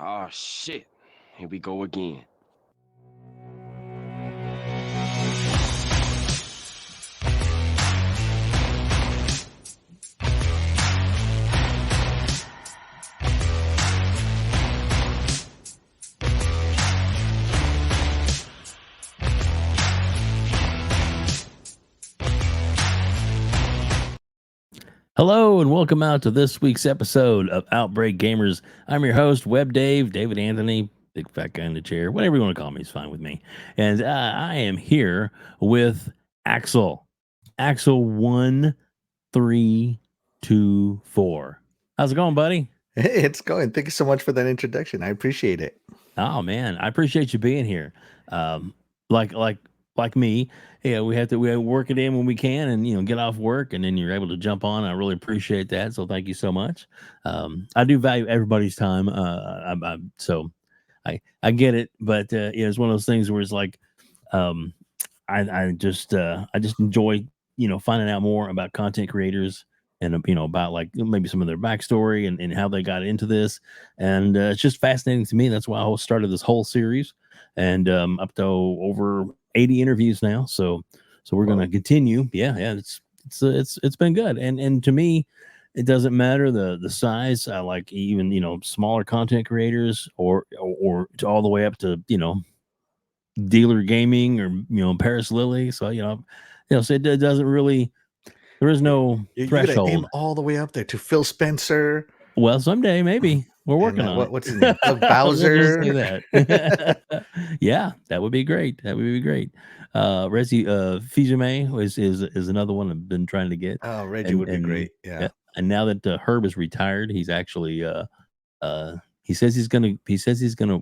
Oh shit. Here we go again. Hello and welcome out to this week's episode of Outbreak Gamers. I'm your host, WEBDAVE, David Anthony, big fat guy in the chair, whatever you want to call me is fine with me. And I am here with Axel. Axel 1324. How's it going, buddy? Hey, it's going. Thank you so much for that introduction. I appreciate it. Oh man, I appreciate you being here. Um, like like like me, yeah, we have to work it in when we can, and get off work, and then you're able to jump on. I really appreciate that. So thank you so much. I do value everybody's time. So I get it, but it's one of those things where it's like, um, I just enjoy finding out more about content creators and about like maybe some of their backstory and how they got into this, and it's just fascinating to me. That's why I started this whole series, and up to over 80 interviews now. So we're Whoa. gonna continue. Yeah, it's been good, and to me. It doesn't matter the size. I like even smaller content creators or to all the way up to Dealer Gaming or Paris Lily. So so it doesn't really. There is no You're gonna aim threshold. all the way up there to Phil Spencer Well, someday maybe we're and working on it. what's his name? Doug We'll just say Bowser. that. Yeah, that would be great. That would be great. Resi Fizime is another one I've been trying to get, Oh, Reggie and would be and great. Yeah. yeah, and now that Herb is retired, he's actually he says he's gonna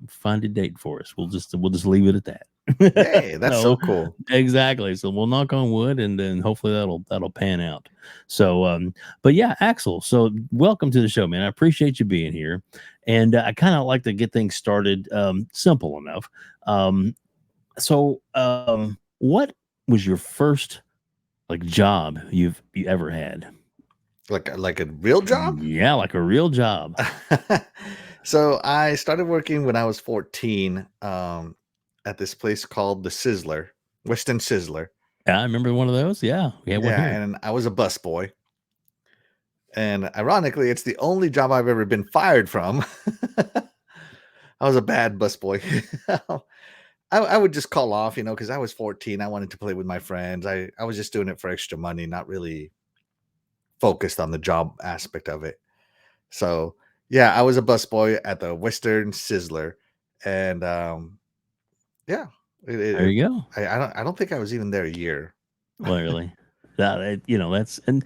find a date for us. We'll just leave it at that. Yay, that's so So cool. exactly. So we'll knock on wood, and then hopefully that'll pan out. So but yeah, Axel. So welcome to the show, man. I appreciate you being here, and I kind of like to get things started simple enough. What was your first like job you ever had? Like a real job? Yeah, like a real job. So I started working when I was 14 at this place called the Sizzler, Western Sizzler. Yeah, I remember one of those. Yeah, we had one Yeah, here. and I was a busboy. And ironically, it's the only job I've ever been fired from. I was a bad busboy. I would just call off, because I was 14. I wanted to play with my friends. I was just doing it for extra money, not really focused on the job aspect of it. So yeah, I was a busboy at the Western Sizzler, and yeah, There you go. I don't think I was even there a year. Literally, that's and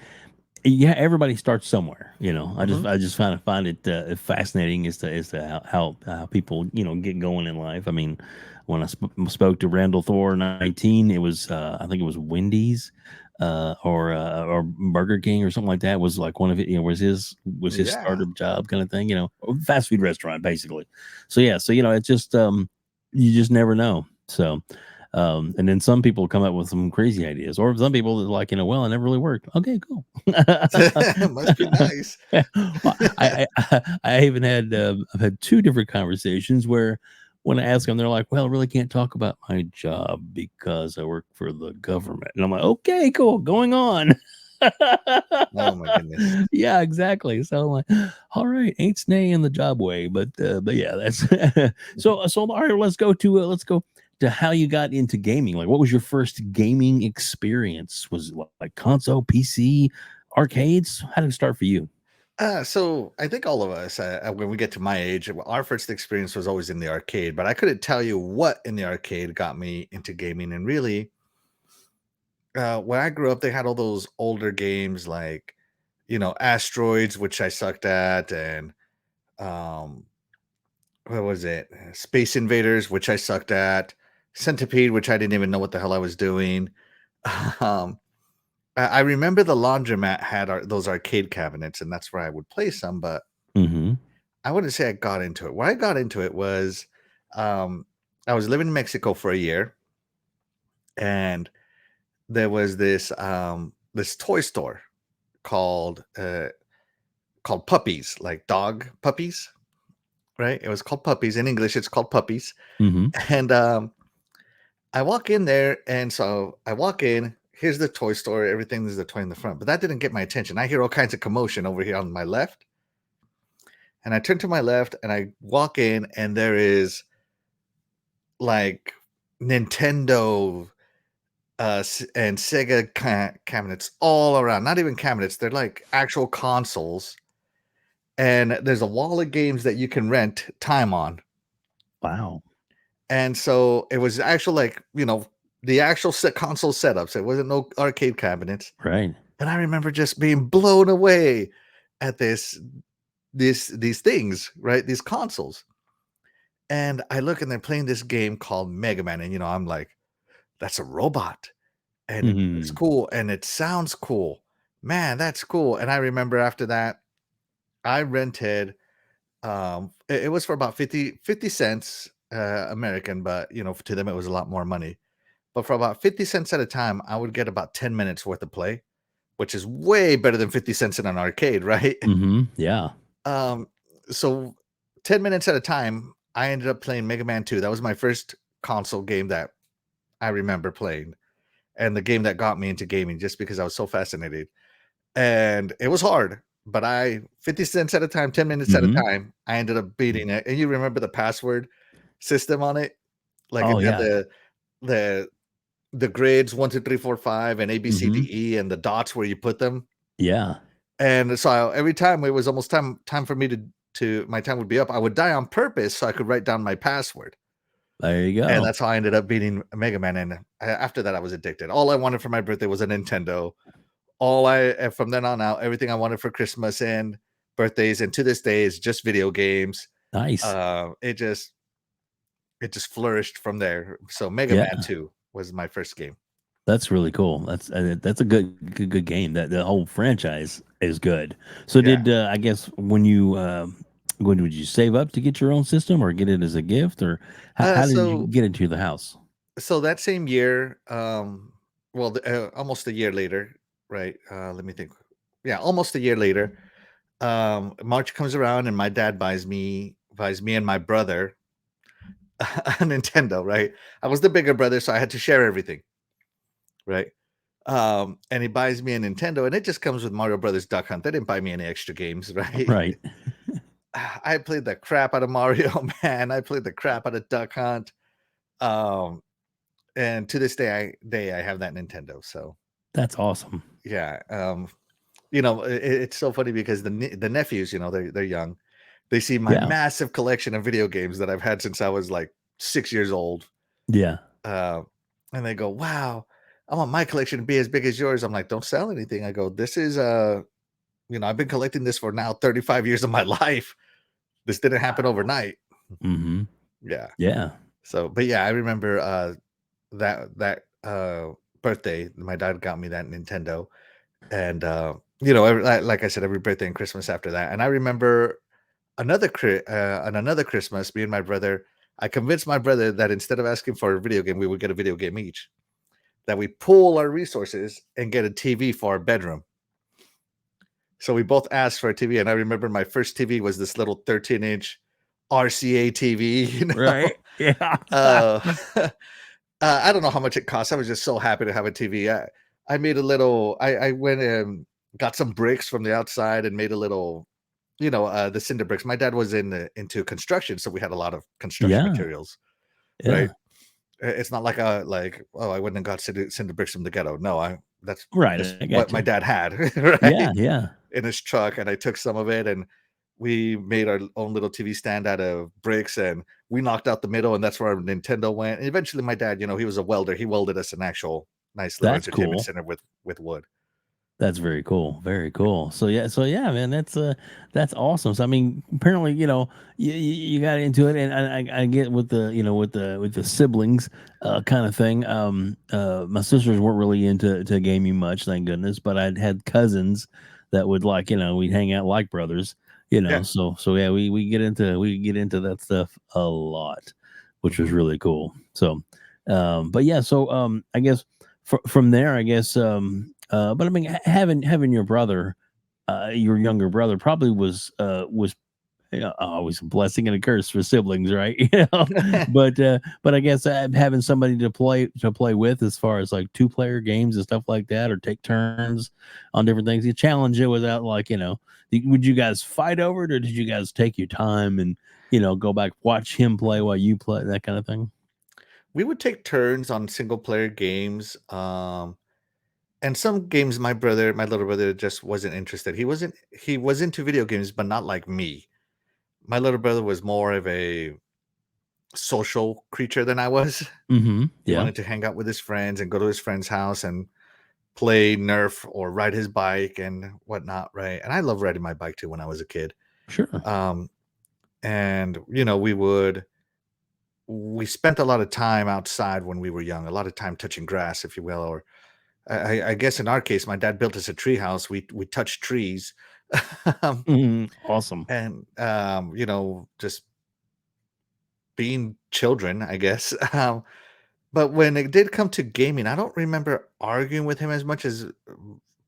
yeah, everybody starts somewhere. I just Hmm. I just find it fascinating as to how people get going in life. I mean, when I spoke to Randall Thor 19, it was I think it was Wendy's or Burger King or something like that was like one of it. Was his Yeah. startup job kind of thing. Fast food restaurant basically. So yeah, so it's just you just never know. So. And then some people come up with some crazy ideas, or some people that like, well, it never really worked. Okay, cool. Must be nice. Well, I even had I've had two different conversations where when I ask them, they're like, "Well, I really can't talk about my job because I work for the government," and I'm like, "Okay, cool, going on." Oh my goodness. Yeah, exactly. So I'm like, all right, ain't snay in the job way, but yeah, that's so. All right, let's go to how you got into gaming. Like, what was your first gaming experience? Was it like console, PC, arcades? How did it start for you? So I think all of us, when we get to my age, our first experience was always in the arcade, but I couldn't tell you what in the arcade got me into gaming. And really, when I grew up, they had all those older games like, Asteroids, which I sucked at, and um, what was it? Space Invaders, which I sucked at, Centipede, which I didn't even know what the hell I was doing. um, I remember the laundromat had those arcade cabinets, and that's where I would play some, but Mm-hmm. I wouldn't say I got into it. Where I got into it was um, I was living in Mexico for a year, and there was this toy store called called Puppies, like dog puppies. right? It was called Puppies. In English, it's called Puppies. Mm-hmm. And I walk in there, and so I walk in. Here's the toy store. Everything is the toy in the front, but that didn't get my attention. I hear all kinds of commotion over here on my left, and I turn to my left, and I walk in, and there is like Nintendo and Sega cabinets all around. Not even cabinets; they're like actual consoles. And there's a wall of games that you can rent time on. Wow. And so it was actual, like, the actual console setups. It wasn't no arcade cabinets. Right. And I remember just being blown away at these things, right? These consoles. And I look and they're playing this game called Mega Man. And I'm like, that's a robot. And it's Mm-hmm. cool. And it sounds cool. Man, that's cool. And I remember after that, I rented it was for about 50 cents American, but to them it was a lot more money. But for about 50 cents at a time, I would get about 10 minutes worth of play, which is way better than 50 cents in an arcade, right? Mm-hmm. Yeah. Um, so 10 minutes at a time, I ended up playing Mega Man 2. That was my first console game that I remember playing, and the game that got me into gaming just because I was so fascinated. And it was hard, but 50 cents at a time, 10 minutes at a Mm-hmm. time, I ended up beating it. And you remember the password system on it? Like it Oh had yeah. the the grids 1, 2, 3, 4, 5, and A, B, C, Mm-hmm. D, E, and the dots where you put them. Yeah. And so every time it was almost time for me to my time would be up, I would die on purpose so I could write down my password. There you And go. that's how I ended up beating Mega Man. And after that, I was addicted. All I wanted for my birthday was a Nintendo. From then on out, everything I wanted for Christmas and birthdays, and to this day, is just video games. Nice. It just flourished from there. So Mega Man Yeah. 2 was my first game. That's really cool. That's a good game. That the whole franchise is good. So Yeah. did I guess when would you save up to get your own system or get it as a gift, or how did you So get into the house? so that same year, well, almost a year later, right? Let me think. Yeah, almost a year later, March comes around and my dad buys me and my brother a Nintendo. Right? I was the bigger brother, so I had to share everything. Right? And he buys me a Nintendo, and it just comes with Mario Brothers Duck Hunt. They didn't buy me any extra games, right? Right. I played the crap out of Mario, man. I played the crap out of Duck Hunt. Um, and to this day I have that Nintendo. So That's awesome. yeah, it's so funny because the nephews, they're young. They see my Yeah. massive collection of video games that I've had since I was like 6 years old. Yeah. Uh, and they go, "Wow, I want my collection to be as big as yours." I'm like, "Don't sell anything." I go, "This is I've been collecting this for now 35 years of my life. This didn't happen overnight." Mm-hmm. Yeah. Yeah. So, but yeah, I remember that birthday, my dad got me that Nintendo, and like I said, every birthday and Christmas after that. And I remember on another Christmas, me and my brother, I convinced my brother that instead of asking for a video game, we would get a video game each. That we pool our resources and get a TV for our bedroom. So we both asked for a TV, and I remember my first TV was this little 13-inch RCA TV. Right. Yeah. Uh, I don't know how much it cost. I was just so happy to have a TV. I made a little. I went and got some bricks from the outside and made a little. The cinder bricks. My dad was into construction, so we had a lot of construction Yeah. materials. Yeah. Right. It's not like I went and got cinder bricks from the ghetto. No, that's Right. just I what got my you. dad had. Yeah. Right. Yeah. In his truck, and I took some of it, and we made our own little TV stand out of bricks, and we knocked out the middle, and that's where our Nintendo went. And eventually my dad, he was a welder. He welded us an actual nice little That's entertainment cool. center with wood. That's very cool. Very cool. So yeah, man, that's awesome. So I mean, apparently, you got into it, and I get with the with the siblings kind of thing. My sisters weren't really into gaming much, thank goodness, but I'd had cousins that would like, we'd hang out like brothers, Yeah. So yeah, we get into that stuff a lot, which was Mhm. really cool. So but yeah, so I guess from there, I guess but I mean, having your brother, your younger brother, probably was always a blessing and a curse for siblings, right? But I guess having somebody to play with, as far as like 2-player games and stuff like that, or take turns on different things, you challenge it without would you guys fight over it, or did you guys take your time and go back, watch him play while you play, that kind of thing? We would take turns on single player games. And some games my little brother just wasn't interested. He was into video games, but not like me. My little brother was more of a social creature than I was. Mm-hmm. He Yeah. wanted to hang out with his friends and go to his friend's house and play Nerf or ride his bike and whatnot, right? And I love riding my bike too when I was a kid. Sure. And we spent a lot of time outside when we were young, a lot of time touching grass, if you will, or I guess in our case, my dad built us a tree house. We touched trees, um, Awesome. and just being children, I guess. But when it did come to gaming, I don't remember arguing with him as much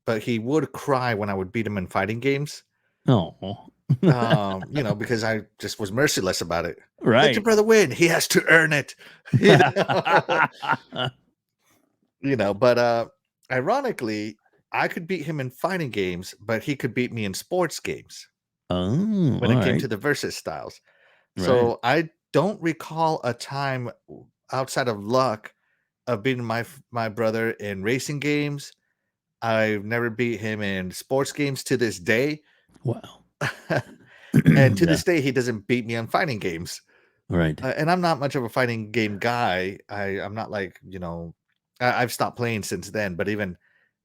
but he would cry when I would beat him in fighting games. Oh. Because I just was merciless about it. Let your Right. brother win. He has to earn it. You know? But ironically, I could beat him in fighting games, but he could beat me in sports games Oh, when all it came right. to the versus styles. Right. So I don't recall a time outside of luck of beating my brother in racing games. I've never beat him in sports games to this day. Wow. And to Yeah. this day, he doesn't beat me on fighting games. Right. And I'm not much of a fighting game guy. I'm not like, I've stopped playing since then, but even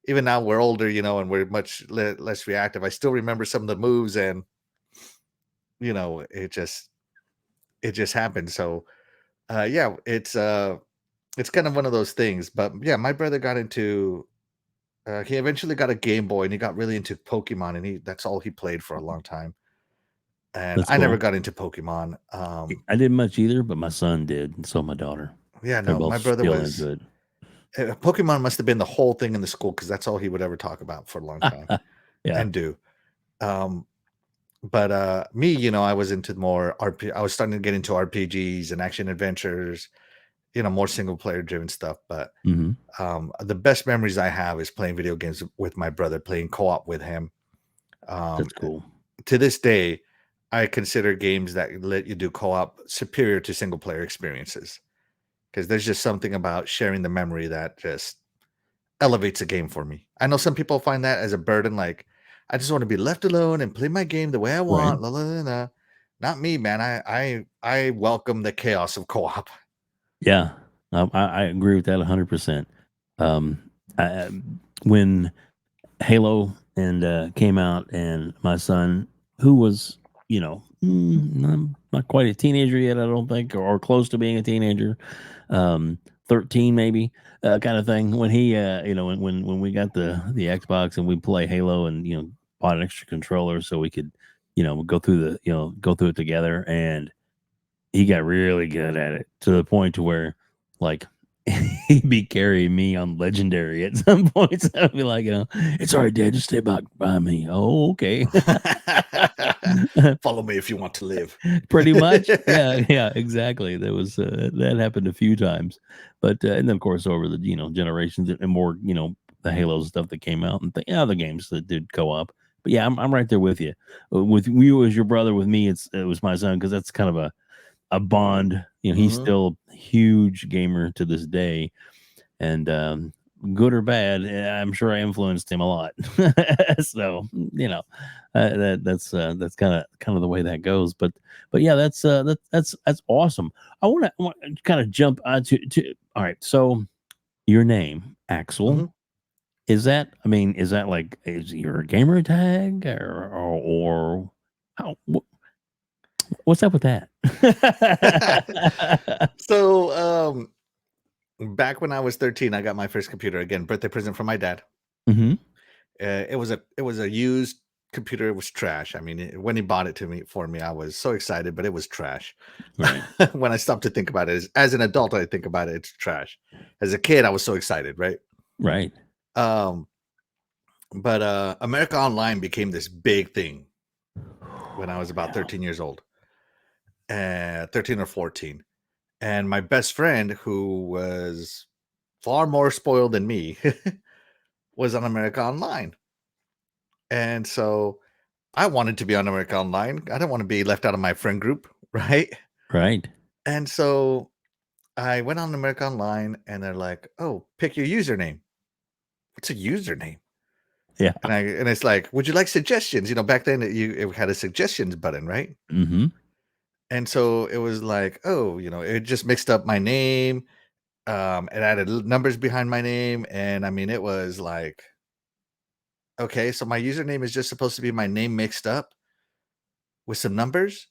now we're older, and we're much less reactive. I still remember some of the moves, and it just happened. So yeah, it's kind of one of those things. But yeah, my brother got into he eventually got a Game Boy, and he got really into Pokemon, and that's all he played for a long time. And That's I never cool. got into Pokemon. I didn't much either, but my son did, and so my daughter. Yeah, They're no, both my brother still into was it. Pokemon must have been the whole thing in the school, because that's all he would ever talk about for a long time Yeah. and do. Um, but me, I was into more I was starting to get into RPGs and action adventures, more single player driven stuff. But Hmm. the best memories I have is playing video games with my brother, playing co-op with him. Um, That's cool. to this day, I consider games that let you do co-op superior to single player experiences, because there's just something about sharing the memory that just elevates a game for me. I know some people find that as a burden, like, I just want to be left alone and play my game the way I Right. want. La, la, la, la. Not me, man. I welcome the chaos of co-op. Yeah. I agree with that 100%. Um, I, when Halo and came out, and my son, who was not quite a teenager yet, I don't think, or close to being a teenager, 13 maybe, kind of thing, when he when we got the Xbox and we play Halo, and bought an extra controller so we could go through it together, and he got really good at it, to the point to where, like, he'd be carrying me on legendary at some points. I'd be like, it's all right, Dad, just stay back by me. Oh, okay. Follow me if you want to live. Pretty much. Yeah, exactly. That happened a few times. But and then of course over the generations and more, the Halo stuff that came out, and other games that did co-op. But yeah, I'm right there with you. With you as your brother, with me it was my son, because that's kind of a bond. He's Mhm. still a huge gamer to this day, and good or bad, I'm sure I influenced him a lot. So that's kind of the way that goes. But yeah, that's awesome. I want to kind of jump to all right. So your name, Axel. Mhm. Is that? I mean, is that like, is your a gamer tag, or how? What's up with that? So, back when I was 13, I got my first computer. Again, birthday present from my dad. Hmm. It was a used computer. It was trash. I mean, when he bought it for me, I was so excited, but it was trash. Right. When I stopped to think about it, as an adult, I think about it, it's trash. As a kid, I was so excited, right? Right. Um, but America Online became this big thing. when I was about Yeah. 13 years old, 13 or 14. And my best friend, who was far more spoiled than me, was on America Online. And so I wanted to be on America Online. I didn't want to be left out of my friend group, right? Right. And so I went on America Online and they're like, "Oh, pick your username." What's a username? Yeah. And it's like, "Would you like suggestions?" Back then it had a suggestions button, right? Mm-hmm. And so it was like, oh, it just mixed up my name. It added numbers behind my name, and I mean, it was like, okay, so my username is just supposed to be my name mixed up with some numbers.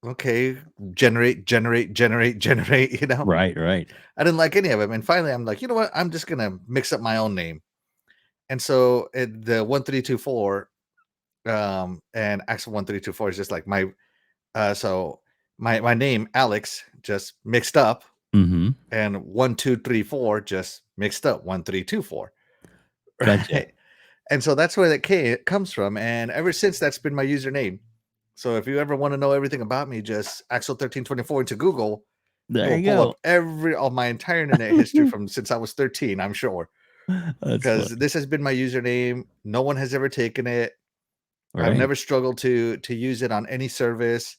Okay, generate. Right. Right. I didn't like any of them, and finally, I'm like, you know what? I'm just gonna mix up my own name. And so the 1324 and Axel 1324 is just like my so my name Alex just mixed up, Mm-hmm. and 1234 just mixed up 1324, Gotcha. right? And so that's where it comes from, and ever since that's been my username. So if you ever want to know everything about me, just Axel 1324 into Google. It There will you pull up go. all my entire internet history from since I was 13, I'm sure, That's because funny. this has been my username. No one has ever taken it. I've Right. never struggled to use it on any service.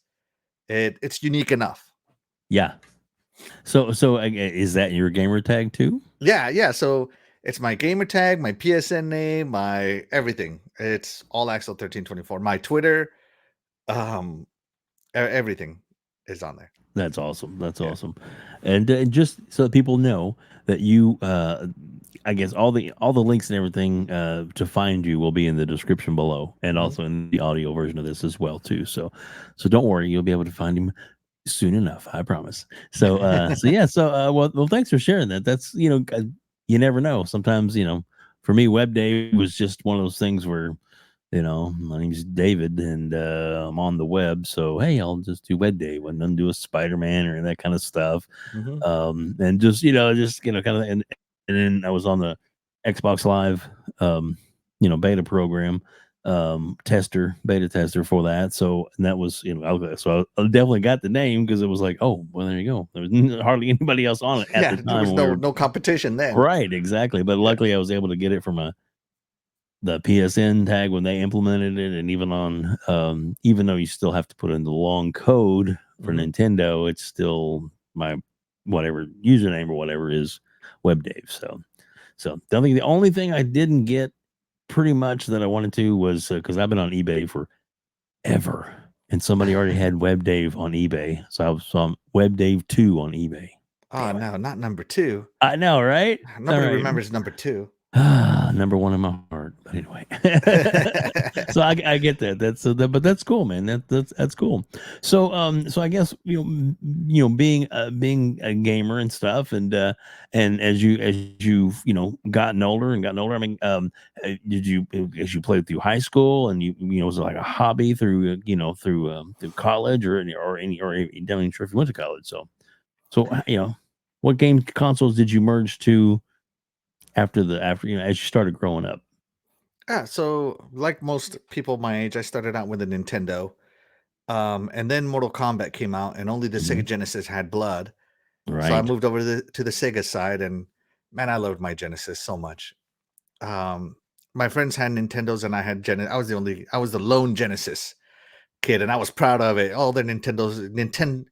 It's unique enough. Yeah. So is that your gamer tag too? Yeah. So it's my gamer tag, my PSN name, my everything. It's all Axel 1324. My Twitter, everything is on there. That's awesome. That's Yeah. awesome. And just so that people know that you, I guess all the links and everything to find you will be in the description below, and Mhm. also in the audio version of this as well too. So don't worry, you'll be able to find him soon enough. I promise. So yeah. So well, thanks for sharing that. That's you never know. Sometimes for me, WebDave was just one of those things where my name's David and I'm on the web. So, hey, I'll just do WebDave and then do a Spider-Man or that kind of stuff. Mhm. And just, kind of, and then I was on the Xbox Live, beta program, beta tester for that. So, and that was, I definitely got the name because it was like, oh, well, there you go. There was hardly anybody else on it at Yeah, the there time was when we were, no competition then. right, exactly. But Yeah. luckily I was able to get it from the PSN tag when they implemented it, and even on even though you still have to put in the long code for Mhm. Nintendo, it's still my whatever username or whatever is WebDave. So I think the only thing I didn't get pretty much that I wanted to was because I've been on eBay for ever, and somebody already had WebDave on eBay, so I was on WebDave 2 on eBay. Oh, Damn it! no, not number 2. I know, right? All Nobody right. remembers number 2. Number one in my heart. But anyway, so I get that. But that's cool, man. That's cool. So I guess being a gamer and stuff, and as you've gotten older and gotten older. I mean, did you as you played through high school and was it like a hobby through through college or I'm not even sure if you went to college. So what game consoles did you merge to? After as you started growing up. So like most people my age, I started out with a Nintendo. And then Mortal Kombat came out, and only the Sega Mhm. Genesis had blood. So I Right. moved over to the Sega side, and man, I loved my Genesis so much. Um, my friends had Nintendos, and I had Genesis. I was the lone Genesis kid, and I was proud of it. All their Nintendo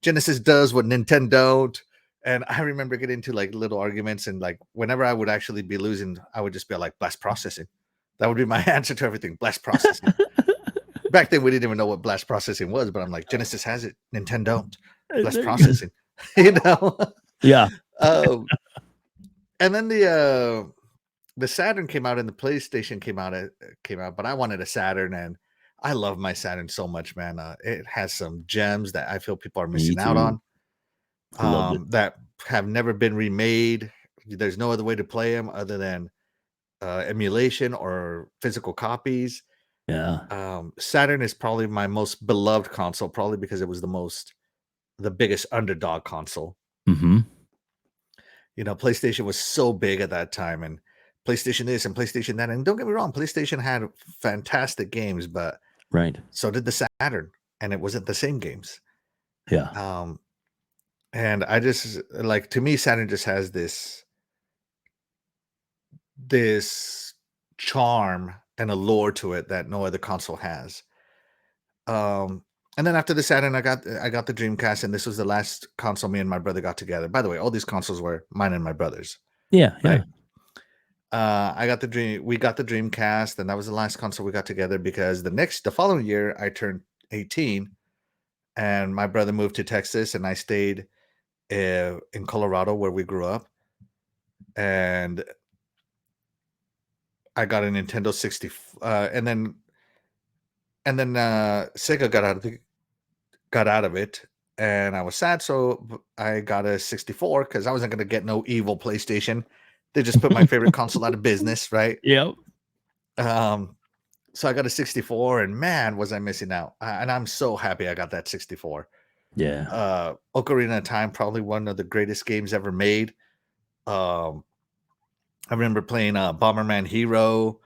Genesis does what Nintendo don't. And I remember getting into like little arguments, and like whenever I would actually be losing, I would just be like, blast processing. That would be my answer to everything. Blast processing. Back then we didn't even know what blast processing was, but I'm like, Genesis has it, Nintendo don't. Blast There you go. processing. you know. Yeah. um, and then the Saturn came out and the PlayStation came out, but I wanted a Saturn, and I love my Saturn so much, man. It has some gems that I feel people are Me missing out too. on, I loved it. that have never been remade. There's no other way to play them other than emulation or physical copies. Yeah. Saturn is probably my most beloved console, probably because it was the biggest underdog console. Mhm. PlayStation was so big at that time, and PlayStation this and PlayStation that. And don't get me wrong, PlayStation had fantastic games, but Right. So did the Saturn, and it wasn't the same games. Yeah. And I just like, to me, Saturn just has this charm and allure to it that no other console has. And then after the Saturn, I got the Dreamcast, and this was the last console me and my brother got together. By the way, all these consoles were mine and my brother's. Yeah. Right. We got the Dreamcast, and that was the last console we got together because the following year I turned 18, and my brother moved to Texas, and I stayed in Colorado where we grew up, and I got a Nintendo 60, and then Sega got out of it, and I was sad, so I got a 64 because I wasn't gonna get no evil PlayStation. They just put my favorite console out of business, right? Yep. So I got a 64, and man, was I missing out. And I'm so happy I got that 64. Yeah. Ocarina of Time, probably one of the greatest games ever made. I remember playing Bomberman Hero,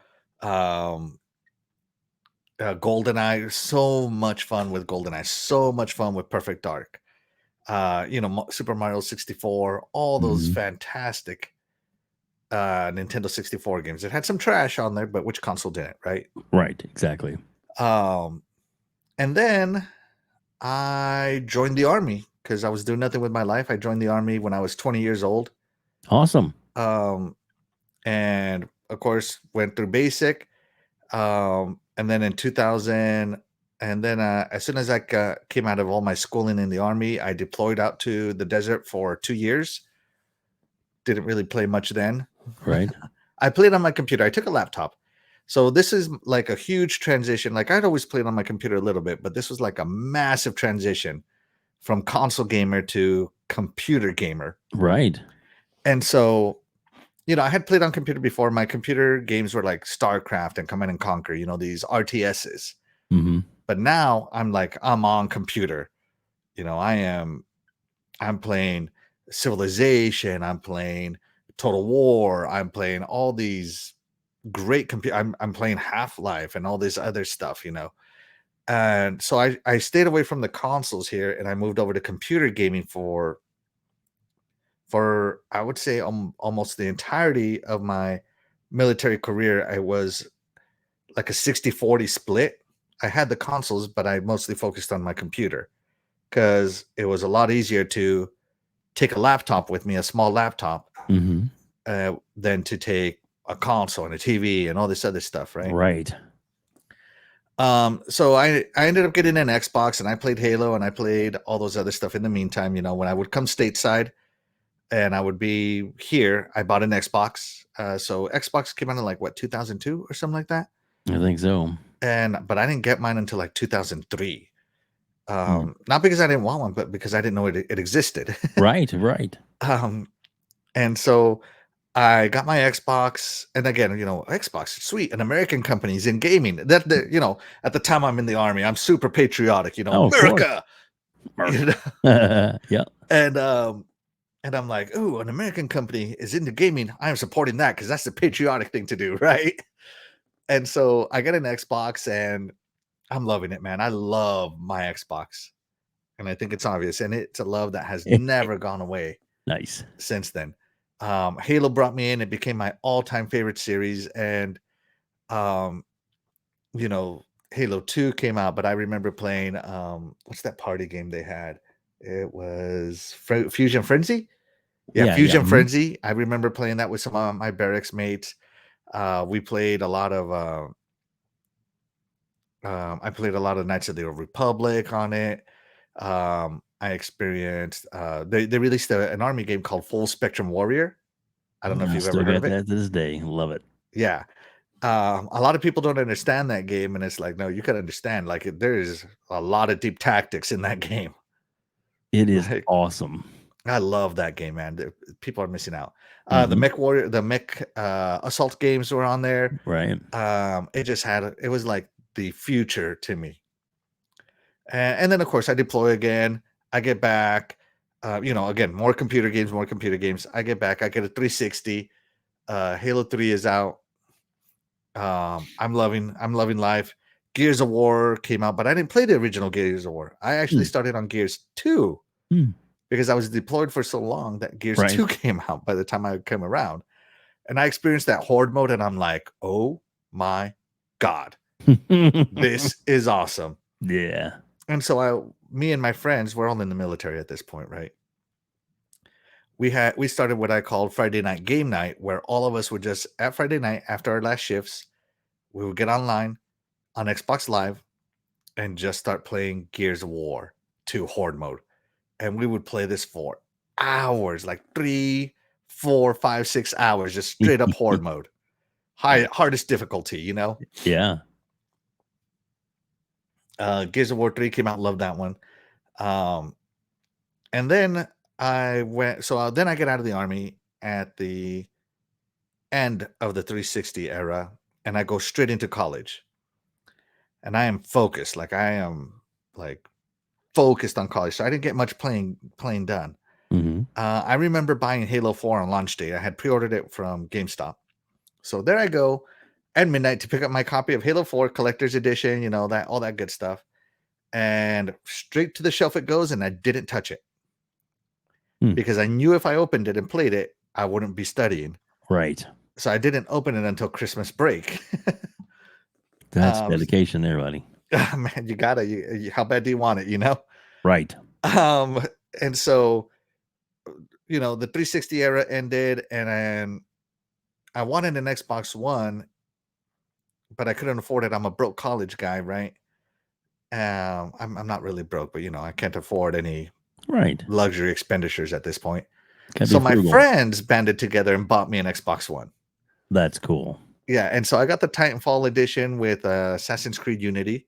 GoldenEye. So much fun with GoldenEye. So much fun with Perfect Dark. Super Mario 64. All those Mhm. fantastic Nintendo 64 games. It had some trash on there, but which console didn't, right? Right. Exactly. And then I joined the army because I was doing nothing with my life. I joined the army when I was 20 years old. Awesome. And of course went through basic. And then in 2000, and then as soon as I came out of all my schooling in the army, I deployed out to the desert for 2 years. Didn't really play much then. Right. I played on my computer. I took a laptop. So this is like a huge transition. Like, I'd always played on my computer a little bit, but this was like a massive transition from console gamer to computer gamer. Right. And so, I had played on computer before. My computer games were like StarCraft and Command and Conquer, these RTSs. Mm-hmm. But now I'm on computer. I'm playing Civilization, I'm playing Total War, I'm playing all these great computer. I'm playing Half-Life and all this other stuff, And so I stayed away from the consoles here, and I moved over to computer gaming for I would say almost the entirety of my military career. I was like a 60-40 split. I had the consoles, but I mostly focused on my computer because it was a lot easier to take a laptop with me, a small laptop, Mm-hmm. than to take a console and a TV and all this other stuff, right? Right. So I ended up getting an Xbox, and I played Halo, and I played all those other stuff in the meantime. When I would come stateside and I would be here, I bought an Xbox. So Xbox came out in 2002 or something like that. I think so. But I didn't get mine until 2003. Not because I didn't want one, but because I didn't know it existed. Right. Right. And so I got my Xbox, and again, Xbox, sweet, an American company's in gaming. At the time I'm in the army, I'm super patriotic, Oh, of America. Yeah. And I'm like, ooh, an American company is into gaming. I am supporting that because that's the patriotic thing to do, right? And so I get an Xbox, and I'm loving it, man. I love my Xbox, and I think it's obvious, and it's a love that has never gone away. Nice. Since then. Halo brought me in. It became my all-time favorite series, and Halo 2 came out, but I remember playing what's that party game they had? It was Fusion Frenzy. Yeah, Fusion Frenzy. I remember playing that with some of my barracks mates. We played a lot of I played a lot of Knights of the Old Republic on it. I experienced they released an army game called Full Spectrum Warrior. I don't know if you've ever heard of it. That to this day. Love it. Yeah. A lot of people don't understand that game, and it's like, no, you can understand. There is a lot of deep tactics in that game. It is awesome. I love that game, man. People are missing out. The mech assault games were on there. Right. It was like the future to me. And then, of course, I deploy again. I get back. Again, more computer games. I get back. I get a 360. Halo 3 is out. I'm loving life. Gears of War came out, but I didn't play the original Gears of War. I actually started on Gears 2 because I was deployed for so long that Gears 2 came out by the time I came around. And I experienced that horde mode, and I'm like, oh my God, this is awesome. Yeah. And so me and my friends, we're all in the military at this point, right? We started what I called Friday night game night, where all of us would just at Friday night after our last shifts, we would get online on Xbox Live and just start playing Gears of War 2 horde mode. And we would play this for hours, like 3, 4, 5, 6 hours, just straight up horde mode. Hardest difficulty, you know? Yeah. Gears of War 3 came out, loved that one. And then then I get out of the army at the end of the 360 era, and I go straight into college. And I am focused, focused on college. So I didn't get much playing done. I remember buying Halo 4 on launch day. I had pre-ordered it from GameStop. So there I go at midnight to pick up my copy of Halo 4 Collector's Edition, you know, all that good stuff. And straight to the shelf it goes, and I didn't touch it. Because I knew if I opened it and played it, I wouldn't be studying. Right. So I didn't open it until Christmas break. That's dedication there, buddy. Man, you gotta. How bad do you want it? You know. Right. And so, you know, the 360 era ended, and I wanted an Xbox One, but I couldn't afford it. I'm a broke college guy, right? I'm not really broke, but you know, I can't afford any luxury expenditures at this point. So my friends banded together and bought me an Xbox One. That's cool. Yeah, and so I got the Titanfall edition with Assassin's Creed Unity.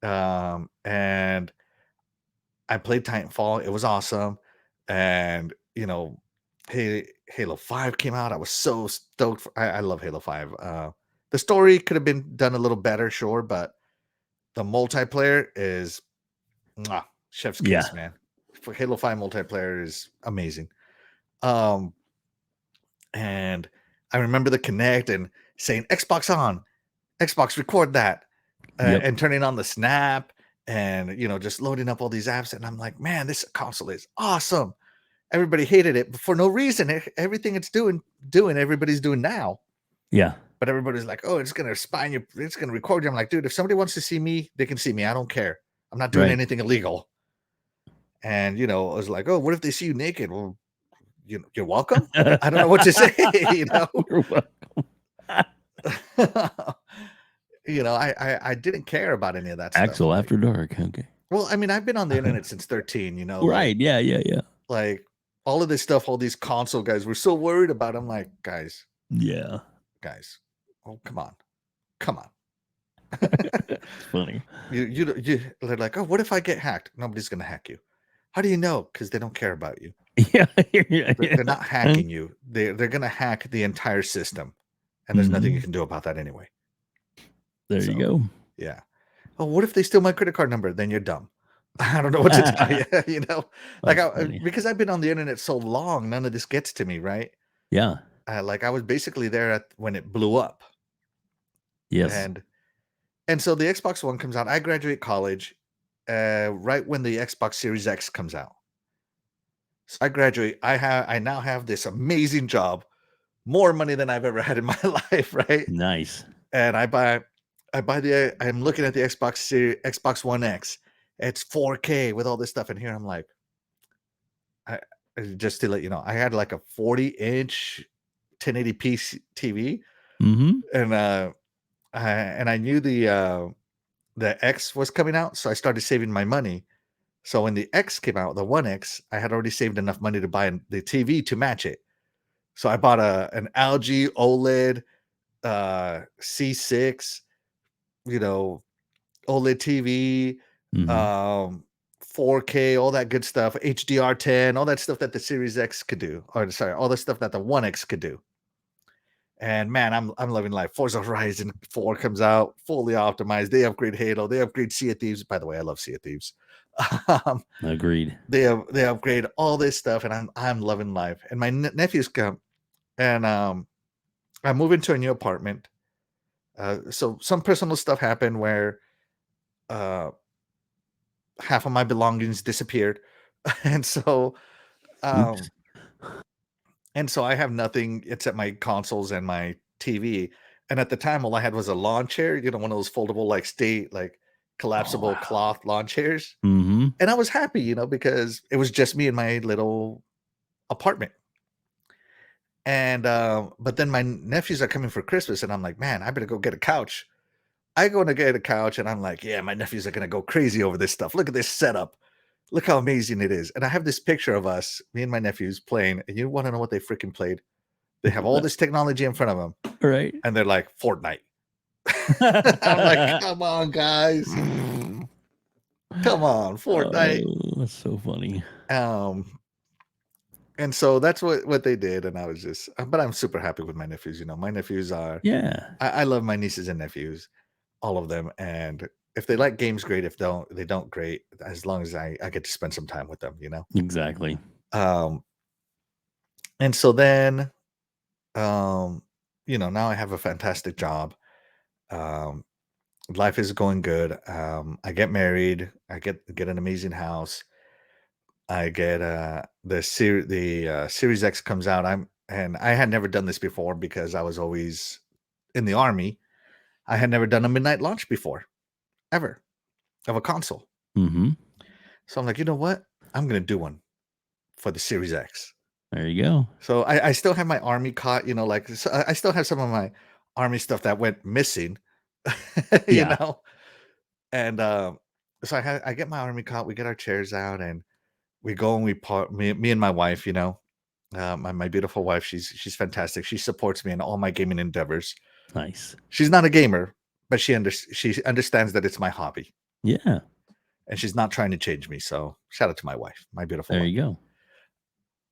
And I played Titanfall. It was awesome. And, you know, Halo 5 came out. I was so stoked. I love Halo 5. The story could have been done a little better, sure, but the multiplayer is chef's kiss, man. For Halo 5 multiplayer is amazing. And I remember the Kinect and saying Xbox on, Xbox record that, and turning on the Snap and, you know, just loading up all these apps. And I'm like, man, this console is awesome. Everybody hated it for no reason. Everything it's doing, everybody's doing now. Yeah. But everybody's like, oh, it's going to spy you. It's going to record you. I'm like, dude, if somebody wants to see me, they can see me. I don't care. I'm not doing anything illegal. And, you know, I was like, oh, what if they see you naked? Well, you're welcome. I don't know what to say, you know. You're welcome. You know, I didn't care about any of that stuff. Axel After Dark. Okay. Well, I mean, I've been on the internet since 13, you know. Right. Yeah. Like all of this stuff, all these console guys were so worried about. I'm like, guys. Yeah. Guys. Oh, come on. It's funny. They're like, oh, what if I get hacked? Nobody's gonna hack you. How do you know? Because they don't care about you. Yeah. They're not hacking you. They're gonna hack the entire system, and there's nothing you can do about that anyway. There you go. Yeah. Oh, what if they steal my credit card number? Then you're dumb. I don't know what to tell you. You know, like because I've been on the internet so long, none of this gets to me, right? Yeah. Like I was basically there when it blew up. Yes. And so the Xbox One comes out. I graduate college right when the Xbox Series X comes out. So I graduate. I now have this amazing job, more money than I've ever had in my life, right? Nice. And I'm looking at the Xbox One X. It's 4K with all this stuff. And here I'm like, just to let you know, I had like a 40-inch 1080p TV. And I knew the X was coming out, so I started saving my money. So when the X came out, the One X, I had already saved enough money to buy the TV to match it. So I bought an LG OLED C6, you know, OLED TV, 4K, all that good stuff, HDR10, all that stuff that the Series X could do, or sorry, all the stuff that the One X could do. And man, I'm loving life. Forza Horizon 4 comes out, fully optimized. They upgrade Halo. They upgrade Sea of Thieves. By the way, I love Sea of Thieves. Agreed. They upgrade all this stuff, and I'm loving life. And my nephews come, and I move into a new apartment. So some personal stuff happened where uh, half of my belongings disappeared, and so Oops. um, and so I have nothing except my consoles and my TV. And at the time, all I had was a lawn chair, one of those foldable, like Oh collapsible wow. cloth lawn chairs. Mm-hmm. And I was happy, because it was just me in my little apartment. And but then my nephews are coming for Christmas, and I'm like, man, I better go get a couch. I go to get a couch, and I'm like, yeah, my nephews are gonna go crazy over this stuff. Look at this setup. Look how amazing it is. And I have this picture of us, me and my nephews playing, and you want to know what they freaking played? They have all this technology in front of them, Right. and they're like, Fortnite. I'm like, come on, guys. Come on, Fortnite. Oh, that's so funny. Um, and so that's what they did, and I was just, but I'm super happy with my nephews. My nephews are, Yeah. I love my nieces and nephews, all of them, and if they like games, great. If they don't, great. As long as I get to spend some time with them. Exactly. Um, and so then, now I have a fantastic job. Um, life is going good. I get married. I get an amazing house. I get the Series X comes out. I had never done this before because I was always in the army. I had never done a midnight launch before, ever, of a console. Mm-hmm. So I'm like, you know what? I'm gonna do one for the Series X. There you go. So I still have my army cot, so I still have some of my army stuff that went missing, you Yeah. know. And so I get my army cot. We get our chairs out, and we go and we part. Me and my wife, my beautiful wife. She's fantastic. She supports me in all my gaming endeavors. Nice. She's not a gamer, but she understands that it's my hobby, Yeah. and she's not trying to change me. So shout out to my wife, my beautiful There wife. you go.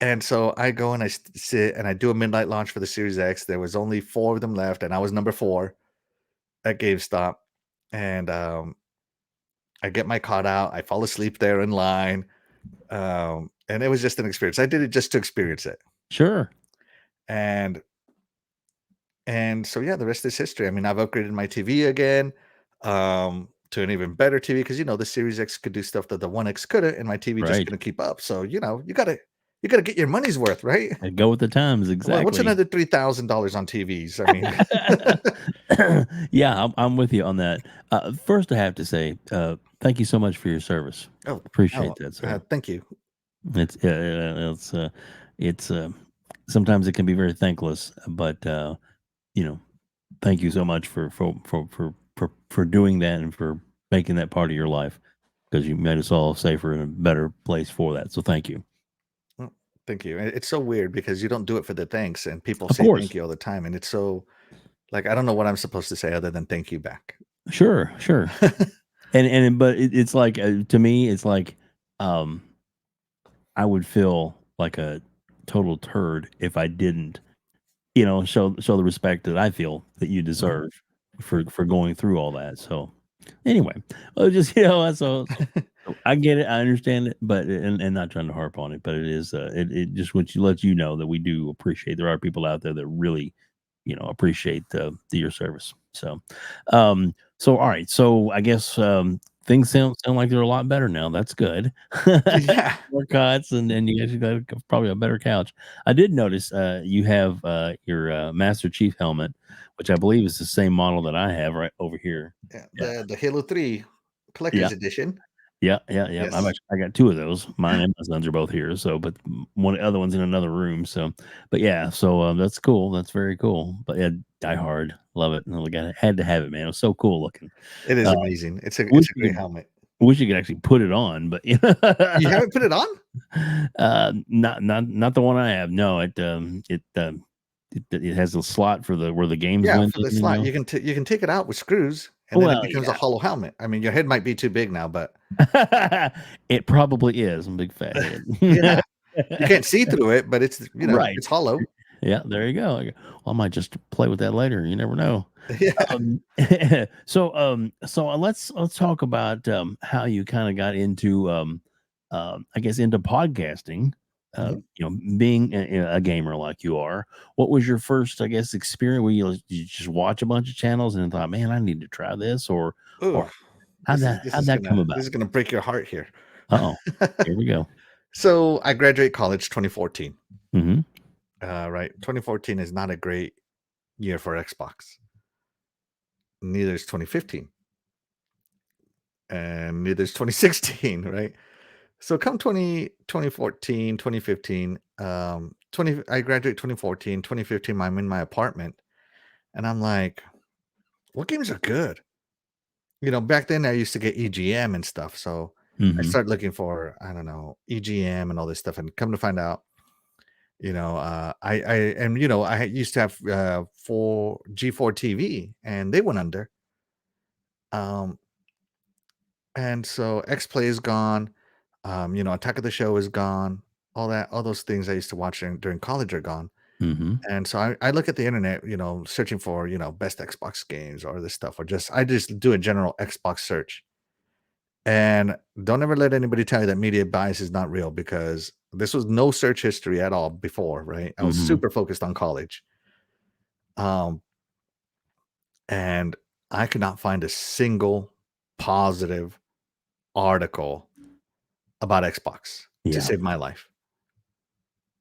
And so I go and I sit and I do a midnight launch for the Series X. There was only 4 of them left, and I was number 4 at GameStop. And I get my card out. I fall asleep there in line. And it was just an experience. I did it just to experience it. Sure. And so yeah, the rest is history. I mean, I've upgraded my TV again to an even better TV because the Series X could do stuff that the One X couldn't, and my TV just Right. couldn't keep up. So you gotta get your money's worth, right? And go with the times. What's Exactly. another $3,000 on TVs? I mean, Yeah, I'm with you on that. First, I have to say, thank you so much for your service. oh, Appreciate that, sir. thank you. It's sometimes it can be very thankless, but thank you so much for doing that and for making that part of your life because you made us all safer and a better place for that. So thank you. Well, thank you. It's so weird because you don't do it for the thanks, and people Of say course. thank you all the time, and it's so like I don't know what I'm supposed to say other than thank you back. Sure. But it's like to me, it's like um, I would feel like a total turd if I didn't, show the respect that I feel that you deserve for going through all that. So anyway, just so I get it, I understand it, but and not trying to harp on it, but it is it just lets you know that we do appreciate. There are people out there that really appreciate your service. So all right, so I guess things sound like they're a lot better now. That's good. Yeah. More cuts, and you guys got probably a better couch. I did notice you have your Master Chief helmet, which I believe is the same model that I have right over here. Yeah, Yeah, the Halo 3 yeah, collector's edition. yeah. Yes. I got 2 of those. Mine and my son's are both here. So, but one other one's in another room. So, but yeah, so that's cool. That's very cool. But yeah, Die Hard, love it. And I had to have it, man. It was so cool looking. It is Uh, amazing. It's a wish great you helmet. wish you could actually put it on, but You haven't put it on? not the one I have. No, it has a slot for where the games Yeah, went for the in, slot. You can take it out with screws, and then it Well, becomes a hollow helmet. I mean, your head might be too big now, but yeah. It probably is. I'm a big fat head. yeah, you can't see through it, but it's Right. it's hollow. Yeah, there you go. Well, I might just play with that later. You never know. Yeah. So let's talk about how you kind of got into I guess into podcasting. Mhm. Being a gamer like you are, what was your first, I guess, experience where you just watch a bunch of channels and thought, man, I need to try this, or Ooh, how'd that come about? this is gonna break your heart here. Oh, here we go. So I graduate college 2014. Hmm. Right, 2014 is not a great year for Xbox. Neither is 2015, and neither is 2016. Right. So come 2014, 2015, 20 I graduate 2014, 2015, I'm in my apartment and I'm like, what games are good? Back then I used to get EGM and stuff. So I Hmm. started looking for, I don't know, EGM and all this stuff. And come to find out, I used to have 4 TV and they went under. Um, and so X Play is gone. Attack of the Show is gone. All those things I used to watch during college are gone. Hmm. And so I look at the internet, searching for, best Xbox games or this stuff, or I just do a general Xbox search. And don't ever let anybody tell you that media bias is not real because this was no search history at all before, right? I was Hmm. super focused on college. Um, and I could not find a single positive article about Xbox to Yeah. save my life.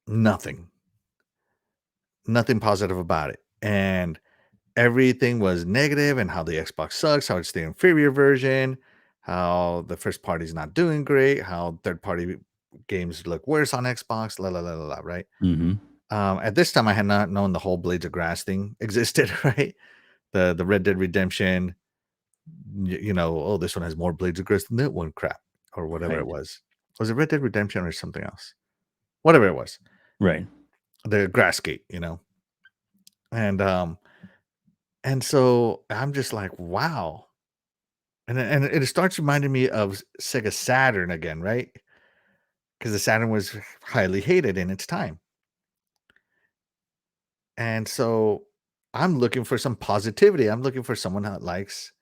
Nothing. Nothing positive about it. And everything was negative and how the Xbox sucks, how it's the inferior version, how the first party's not doing great, how third party games look worse on Xbox, la la la la la, right? Hmm. At this time, I had not known the whole Blades of Grass thing existed, right? The Red Dead Redemption, oh, this one has more Blades of Grass than that one, crap, or whatever it Right. was. Was it Red Dead Redemption or something else? Whatever it was, Right. the Grassgate, and so I'm just like, wow. And it starts reminding me of Sega Saturn again, right? Because the Saturn was highly hated in its time. And so I'm looking for some positivity. I'm looking for someone that likes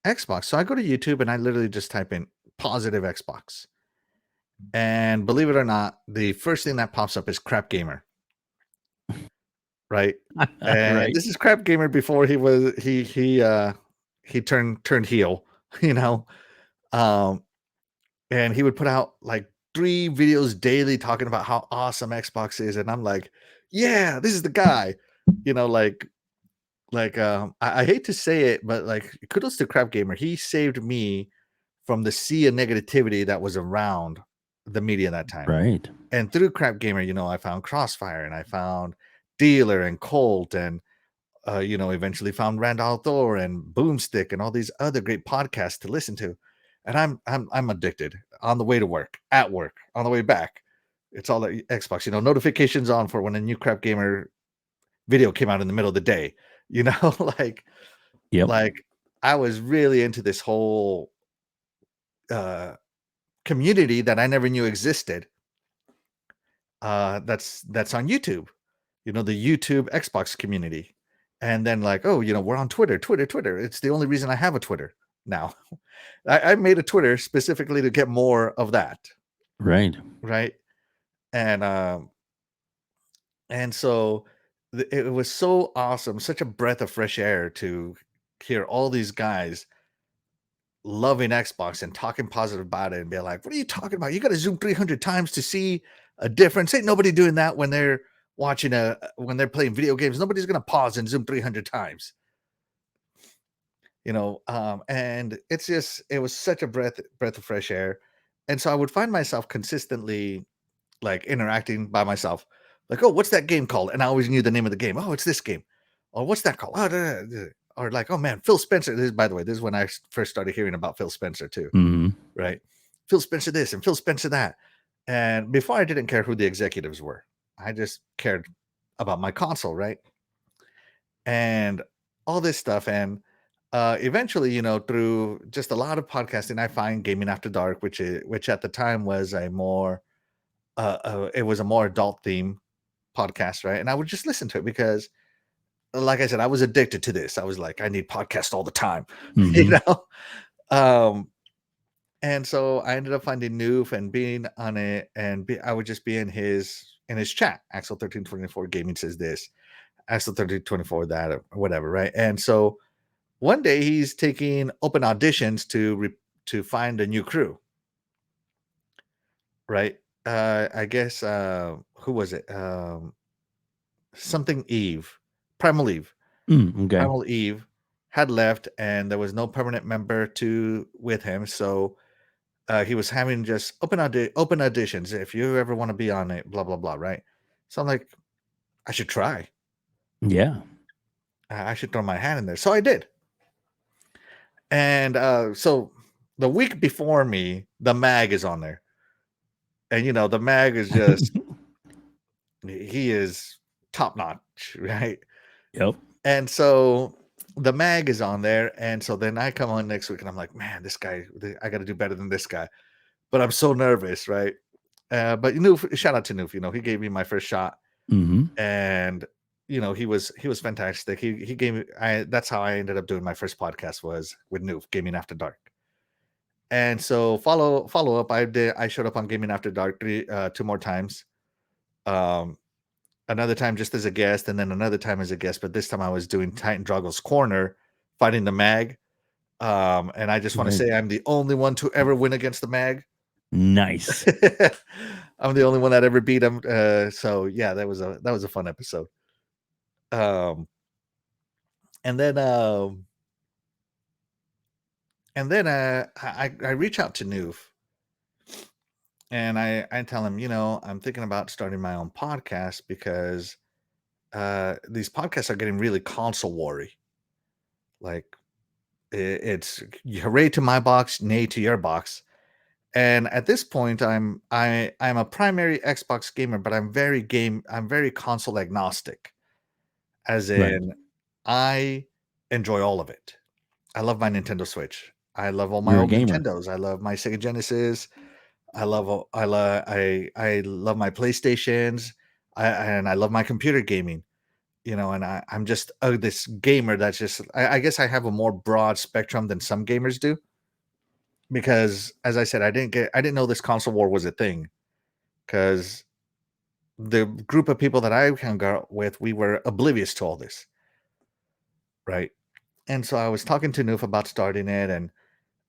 Xbox. So I go to YouTube and I literally just type in positive Xbox. And believe it or not, the first thing that pops up is Crap Gamer, right? And Right. this is Crap Gamer before he turned heel, you know. Um and he would put out like 3 videos daily talking about how awesome Xbox is, and I'm like, "Yeah, this is the guy." You know, I hate to say it, but, like, kudos to Crap Gamer. He saved me from the sea of negativity that was around the media that time. Right. And through Crap Gamer, I found Crossfire, and I found Dealer and Colt, and eventually found Randall Thor and Boomstick and all these other great podcasts to listen to. And I'm addicted on the way to work, at work, on the way back. It's all at Xbox, notifications on for when a new Crap Gamer video came out in the middle of the day. You know, Yep. like I was really into this whole uh community that I never knew existed. That's on YouTube. The YouTube Xbox community. And then like, oh, we're on Twitter. It's the only reason I have a Twitter now. I made a Twitter specifically to get more of that, Right. right? And so it was so awesome, such a breath of fresh air to hear all these guys loving Xbox and talking positive about it and be like, what are you talking about? You got to zoom 300 times to see a difference. Ain't nobody doing that when they're when they're playing video games. Nobody's going to pause and zoom 300 times. And it was such a breath of fresh air. And so I would find myself consistently like interacting by myself, like, oh, what's that game called? And I always knew the name of the game. Oh, it's this game. Or what's that called? Oh, da, da, da. Or like, oh man, Phil Spencer. By the way, this is when I first started hearing about Phil Spencer too, Hmm. right? Phil Spencer this and Phil Spencer that. And before I didn't care who the executives were. I just cared about my console, right? And all this stuff. And eventually, through just a lot of podcasting, I find Gaming After Dark, which at the time was a more it was a more adult theme podcast, right? And I would just listen to it because, like I said, I was addicted to this. I was like, I need podcasts all the time, you Hmm. know. Um, And so I ended up finding Noof and being on it, and I would just be in his chat. Axel 1324 Gaming says this, Axel 1324 that, or whatever, right? And so one day he's taking open auditions to find a new crew, right? I guess who was it? Something Eve, Primal Eve. Okay. Primal Eve had left, and there was no permanent member with him. So he was having just open auditions. If you ever want to be on it, blah blah blah, right? So I'm like, I should try. Yeah. I should throw my hand in there. So I did. And so the week before me, the mag is on there. And the mag is just he is top notch, right? Yep. And so the mag is on there, and so then I come on next week, and I'm like, man, this guy, I got to do better than this guy. But I'm so nervous, right? But shout out to Noof. He gave me my first shot, and he was fantastic. He gave me. That's how I ended up doing my first podcast, was with Noof, Gaming After Dark. And so follow up, I showed up on Gaming After Dark 2 more times. Another time just as a guest, and then another time as a guest, but this time I was doing Titan Drago's Corner, fighting the mag. And I just want to say I'm the only one to ever win against the mag. Nice. I'm the only one that ever beat him. So yeah, that was a fun episode. And then I reach out to Noof, and I tell him, I'm thinking about starting my own podcast because these podcasts are getting really console war-y. Like it's hooray to my box, nay to your box. And at this point, I'm a primary Xbox gamer, but I'm very console agnostic. As in, I enjoy all of it. I love my Nintendo Switch. I love all my old Nintendos. I love my Sega Genesis. I love my PlayStations. And I love my computer gaming. And I'm just this gamer that's just. I guess I have a more broad spectrum than some gamers do. Because, as I said, I didn't know this console war was a thing. Because the group of people that I hung out with, we were oblivious to all this, right? And so I was talking to Noof about starting it, and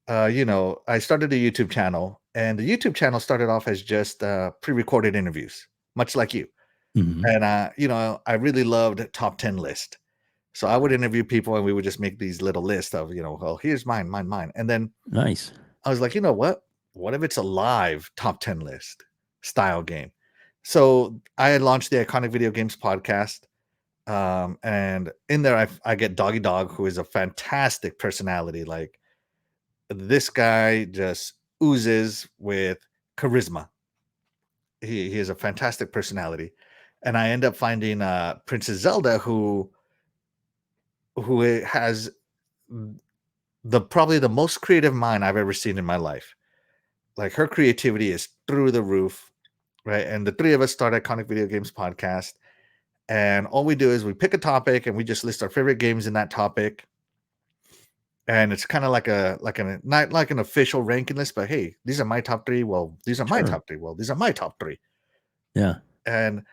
I started a YouTube channel, and the YouTube channel started off as just pre-recorded interviews, much like you. And I really loved top 10 list. So I would interview people, and we would just make these little lists of, well, here's mine. And then nice. I was like, you know what? What if it's a live top 10 list style game? So I launched the Iconic Video Games podcast. And in there, I get Doggy Dog, who is a fantastic personality. Like, this guy just oozes with charisma. He is a fantastic personality. And I end up finding Princess Zelda, who has probably the most creative mind I've ever seen in my life. Like, her creativity is through the roof, right? And the three of us start Iconic Video Games podcast, and all we do is we pick a topic and we just list our favorite games in that topic. And it's kind of not like an official ranking list, but hey, these are my top 3. Well, these are my top 3. Well, these are my top 3. Yeah. And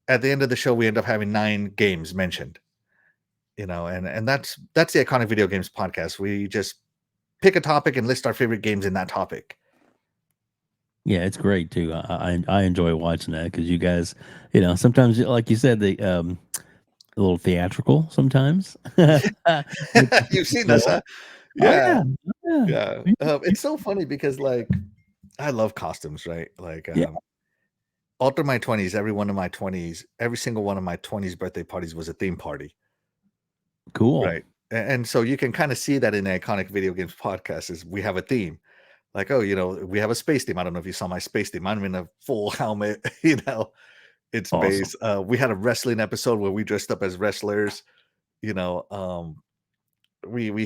at the end of the show, we end up having 9 games mentioned. And that's the Iconic Video Games podcast. We just pick a topic and list our favorite games in that topic. Yeah, it's great too. I enjoy watching that because you guys, sometimes, like you said, a little theatrical sometimes. You've seen us, huh? Yeah. Oh, yeah. It's so funny because, like, I love costumes, right? Like, all through my 20s, every single one of my 20s birthday parties was a theme party. Cool. Right. And so you can kind of see that in the Iconic Video Games podcast is we have a theme. Like, we have a space theme. I don't know if you saw my space theme. I'm in a full helmet, it's awesome. space. We had a wrestling episode where we dressed up as wrestlers. We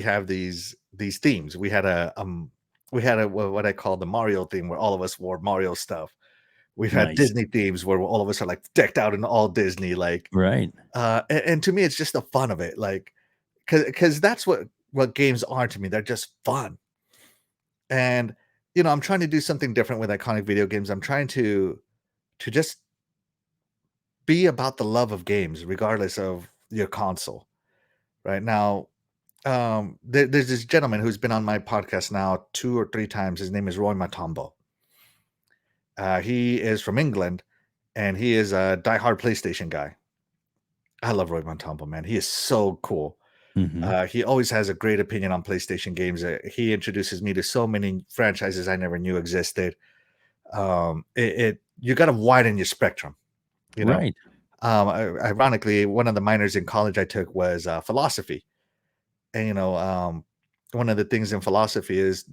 have these themes. We had what I call the Mario theme, where all of us wore Mario stuff. We've had Disney themes where all of us are like decked out in all Disney, like, right. And to me, it's just the fun of it, like, because that's what games are to me. They're just fun. And I'm trying to do something different with iconic video games. I'm trying to just be about the love of games, regardless of your console. Right now, there's this gentleman who's been on my podcast now 2 or 3 times. His name is Roy Matombo. He is from England, and he is a diehard PlayStation guy. I love Roy Matombo, man. He is so cool. He always has a great opinion on PlayStation games. He introduces me to so many franchises I never knew existed. You got to widen your spectrum, you know. Right. Ironically, one of the minors in college I took was philosophy, and one of the things in philosophy is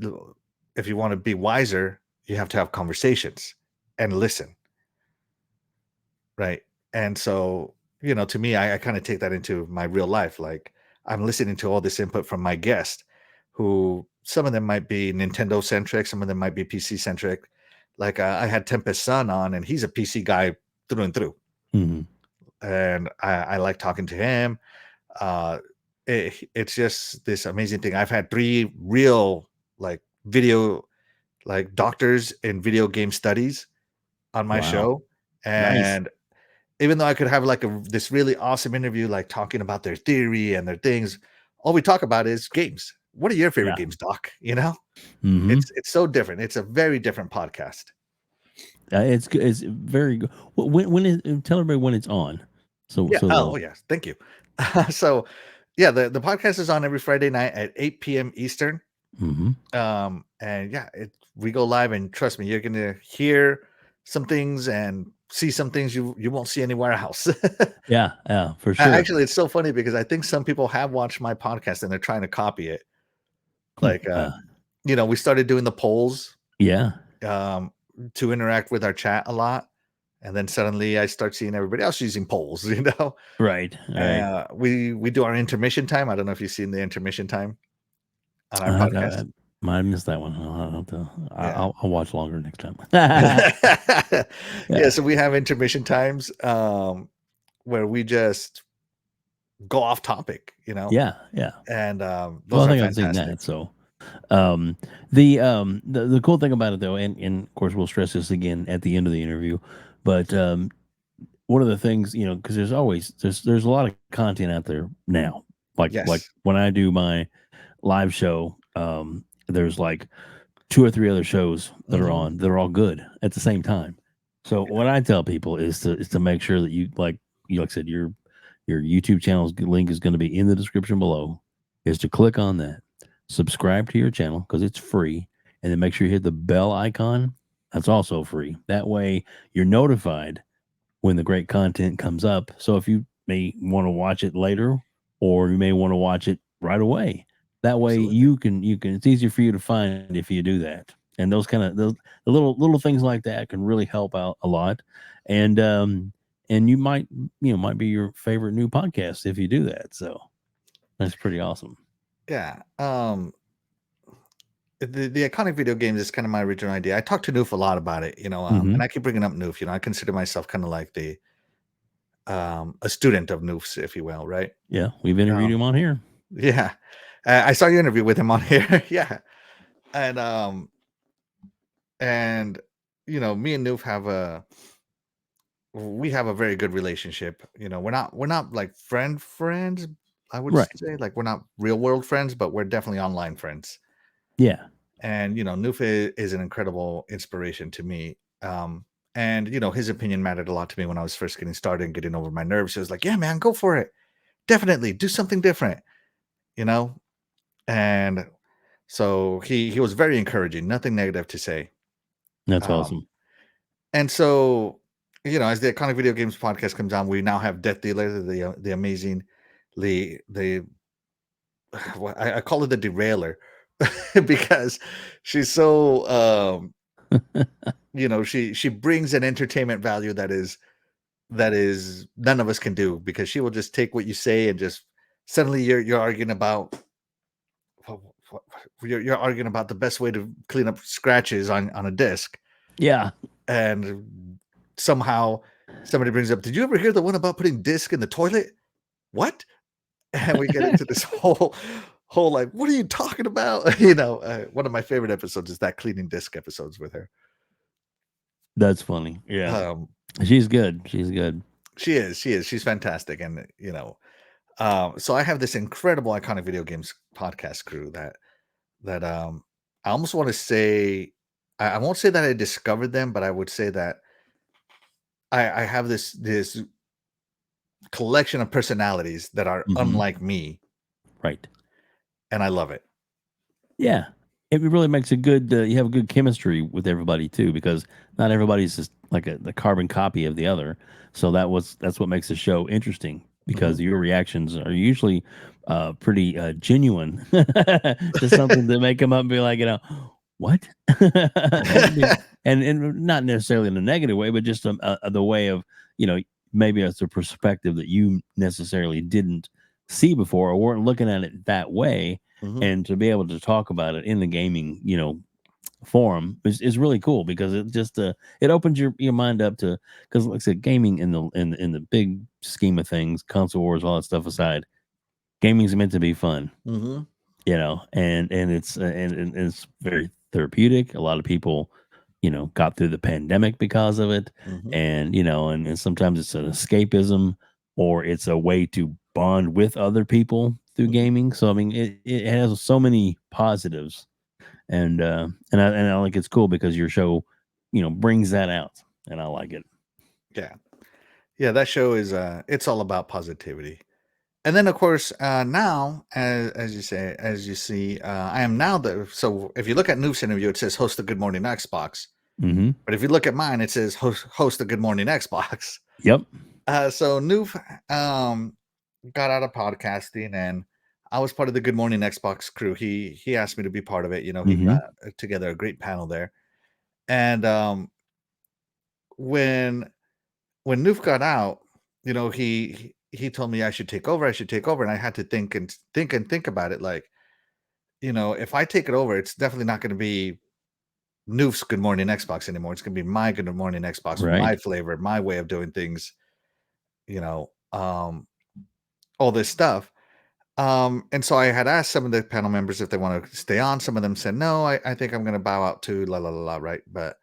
if you want to be wiser, you have to have conversations and listen, right? And so, to me, I kind of take that into my real life. Like, I'm listening to all this input from my guest, who some of them might be Nintendo centric, some of them might be PC centric. Like I had Tempest Sun on, and he's a PC guy through and through, and I like talking to him. It's just this amazing thing. I've had 3 real video doctors in video game studies on my Wow. show, Nice. and even though I could have this really awesome interview, talking about their theory and their things, all we talk about is games. What are your favorite Yeah. games, Doc? It's so different. It's a very different podcast. It's very good. Tell everybody when it's on. Yeah. Oh, yes. Thank you. So, yeah, the podcast is on every Friday night at 8 p.m. Eastern. And yeah, we go live, and trust me, you're gonna hear some things and see some things you won't see anywhere else. Yeah, for sure. Actually, it's so funny because I think some people have watched my podcast and they're trying to copy it. We started doing the polls, yeah, to interact with our chat a lot, and then suddenly I start seeing everybody else using polls. right. We do our intermission time. I don't know if you've seen the intermission time on our podcast. I might have missed that one. I'll watch longer next time. Yeah, so we have intermission times where we just go off topic, Yeah. And Well, those I are think I've seen fantastic. that. So, the cool thing about it though, and of course we'll stress this again at the end of the interview, but one of the things, because there's a lot of content out there now. Like Yes. when I do my live show, there's like 2 or 3 other shows that are on that are all good at the same time. So what I tell people is to make sure that you like I said, your YouTube channel's link is going to be in the description below. Is to click on that, subscribe to your channel because it's free, and then make sure you hit the bell icon. That's also free. That way you're notified when the great content comes up. So if you may want to watch it later, or you may want to watch it right away, that way Absolutely. you can it's easier for you to find if you do that. And those the little things like that can really help out a lot. And you might be your favorite new podcast if you do that. So that's pretty awesome. Yeah. The iconic video games is kind of my original idea. I talked to Noof a lot about it, and I keep bringing up Noof. I consider myself kind of like a student of Noof's, if you will, right? Yeah, we've interviewed him on here. Yeah, I saw your interview with him on here. Yeah, and me and Noof have a very good relationship. We're not like friends. I would say, like, we're not real world friends, but we're definitely online friends. Yeah. And Noof is an incredible inspiration to me. And his opinion mattered a lot to me when I was first getting started and getting over my nerves. He was like, "Yeah, man, go for it. Definitely do something different." And so he was very encouraging, nothing negative to say. That's awesome. And so, as the Iconic Video Games podcast comes on, we now have Death Dealer, the amazing, I call it the derailer because she's so she brings an entertainment value that is none of us can do, because she will just take what you say and just suddenly you're arguing about you're arguing about the best way to clean up scratches on a disc. Yeah. And somehow somebody brings up, "Did you ever hear the one about putting disc in the toilet?" What? And we get into this whole whole like, what are you talking about? You know, one of my favorite episodes is that cleaning disc episodes with her. That's funny. Yeah. Um, She's good. She's good. she's fantastic, and you know, so I have this incredible iconic video games podcast crew that I almost want to say I won't say that I discovered them, but I would say that I have this collection of personalities that are Mhm. unlike me, Right. and I love it. Yeah. It really makes a good you have a good chemistry with everybody too, because not everybody's just like the carbon copy of the other. So that's what makes the show interesting, because Mhm. your reactions are usually pretty genuine to something that may come up and be like, what? And not necessarily in a negative way, but just the way of, maybe it's a perspective that you necessarily didn't see before or weren't looking at it that way, Mhm. and to be able to talk about it in the gaming, forum is really cool, because it just it opens your mind up to, because like I said, gaming in the big scheme of things, console wars, all that stuff aside, gaming's meant to be fun, Mhm. and and it's very therapeutic. A lot of people, got through the pandemic because of it, Mhm. and and sometimes it's an escapism, or it's a way to bond with other people through Mhm. gaming. So I mean, it has so many positives, and I think it's cool because your show, brings that out, and I like it. Yeah. Yeah, that show is it's all about positivity. And then of course, now as you say, as you see, I am now the so if you look at Noof's interview, it says host the Good Morning Xbox. Hmm. But if you look at mine, it says host the Good Morning Xbox. Yep. So Noof got out of podcasting, and I was part of the Good Morning Xbox crew. He asked me to be part of it. You know, he Hmm. got together a great panel there. And when Noof got out, you know, he told me I should take over. I should take over, and I had to think about it. Like, you know, if I take it over, it's definitely not going to be Noof's Good Morning Xbox anymore. It's going to be my Good Morning Xbox, my Right. flavor, my way of doing things. You know, all this stuff. And so I had asked some of the panel members if they want to stay on. Some of them said no. I think I'm going to bow out to la la la la. Right, but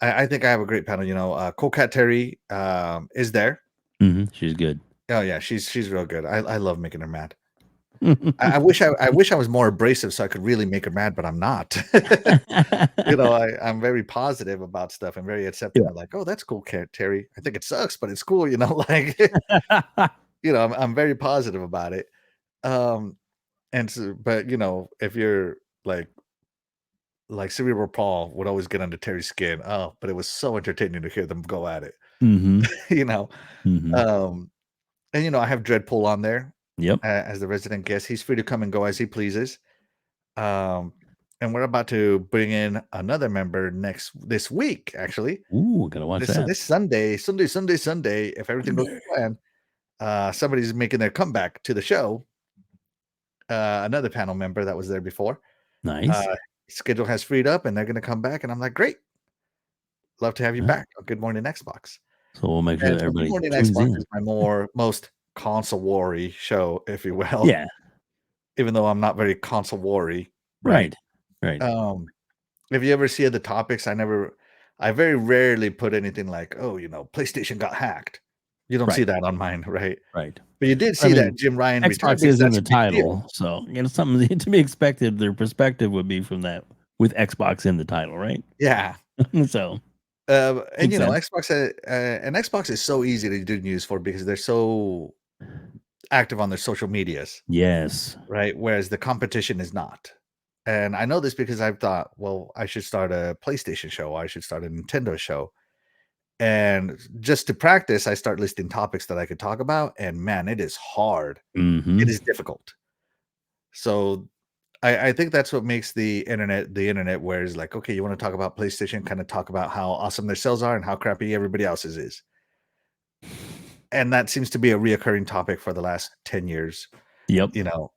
I think I have a great panel. You know, Cool Cat Terry is there. She's good. Oh yeah, she's real good. I love making her mad. I wish I was more abrasive so I could really make her mad, but I'm not. You know, I'm very positive about stuff and very accepting Yeah. of like, oh, that's cool, Cat Terry. I think it sucks, but it's cool. You know, like you know, I'm very positive about it. Um, and so, but you know, if you're like Cerebral Paul would always get under Terry's skin. Oh, but it was so entertaining to hear them go at it. Hmm. You know, Hmm. um, and you know, I have Dreadpool on there Yep. as the resident guest. He's free to come and go as he pleases. Um, and we're about to bring in another member this week, actually. Ooh, gotta watch that. This Sunday, if everything goes to plan, somebody's making their comeback to the show. Another panel member that was there before. Nice. Schedule has freed up and they're going to come back. And I'm like, great. Love to have you Huh? back on Good Morning Xbox. So we'll make sure And that so Good everybody Morning tunes Xbox in. is my most console war show, if you will, Yeah. even though I'm not very console war-y, right? Right. Right. Um, if you ever see the topics, I very rarely put anything like, oh, you know, PlayStation got hacked. You don't see Right. that on mine, right? Right. But you did I see that mean, Jim Ryan retired Xbox because is in that's the a big deal. title, so something to be expected. Their perspective would be from that, with Xbox in the title, right? Yeah. So And makes you know, sense. Xbox is so easy to do news for because they're so active on their social medias, Yes. right? Whereas the competition is not. And I know this because I've thought, well, I should start a PlayStation show. I should start a Nintendo show. And just to practice, I start listing topics that I could talk about. And man, it is hard. It Hmm. is difficult. So I think that's what makes the internet where it's like, okay, you want to talk about PlayStation, kind of talk about how awesome their sales are and how crappy everybody else's is. And that seems to be a reoccurring topic for the last 10 years, Yep. you know.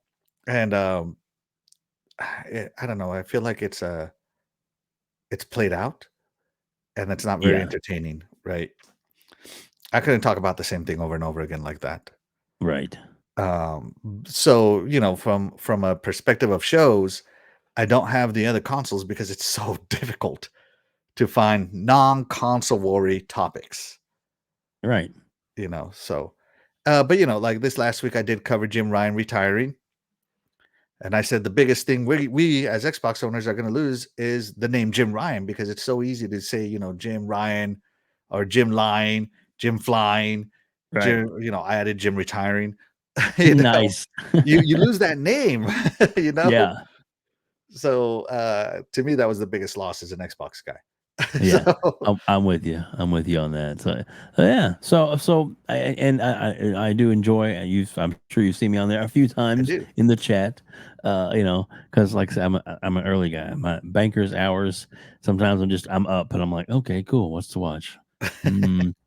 And I don't know. I feel like it's played out and it's not very Yeah. entertaining, right? I couldn't talk about the same thing over and over again like that. Right. So from a perspective of shows, I don't have the other consoles because it's so difficult to find non-console worry topics. Right. So but like this last week I did cover Jim Ryan retiring. And I said the biggest thing we as Xbox owners are going to lose is the name Jim Ryan, because it's so easy to say, Jim Ryan or Jim Lying, Jim Flying, Right. Jim, I added Jim retiring. you know, Nice. you lose that name, Yeah. So to me, that was the biggest loss as an Xbox guy. Yeah. So I'm with you. I'm with you on that. So yeah. I do enjoy. I'm sure you've seen me on there a few I times do. in the chat. Because like I said, I'm an early guy. My banker's hours. Sometimes I'm up and I'm like, okay, cool. What's to watch?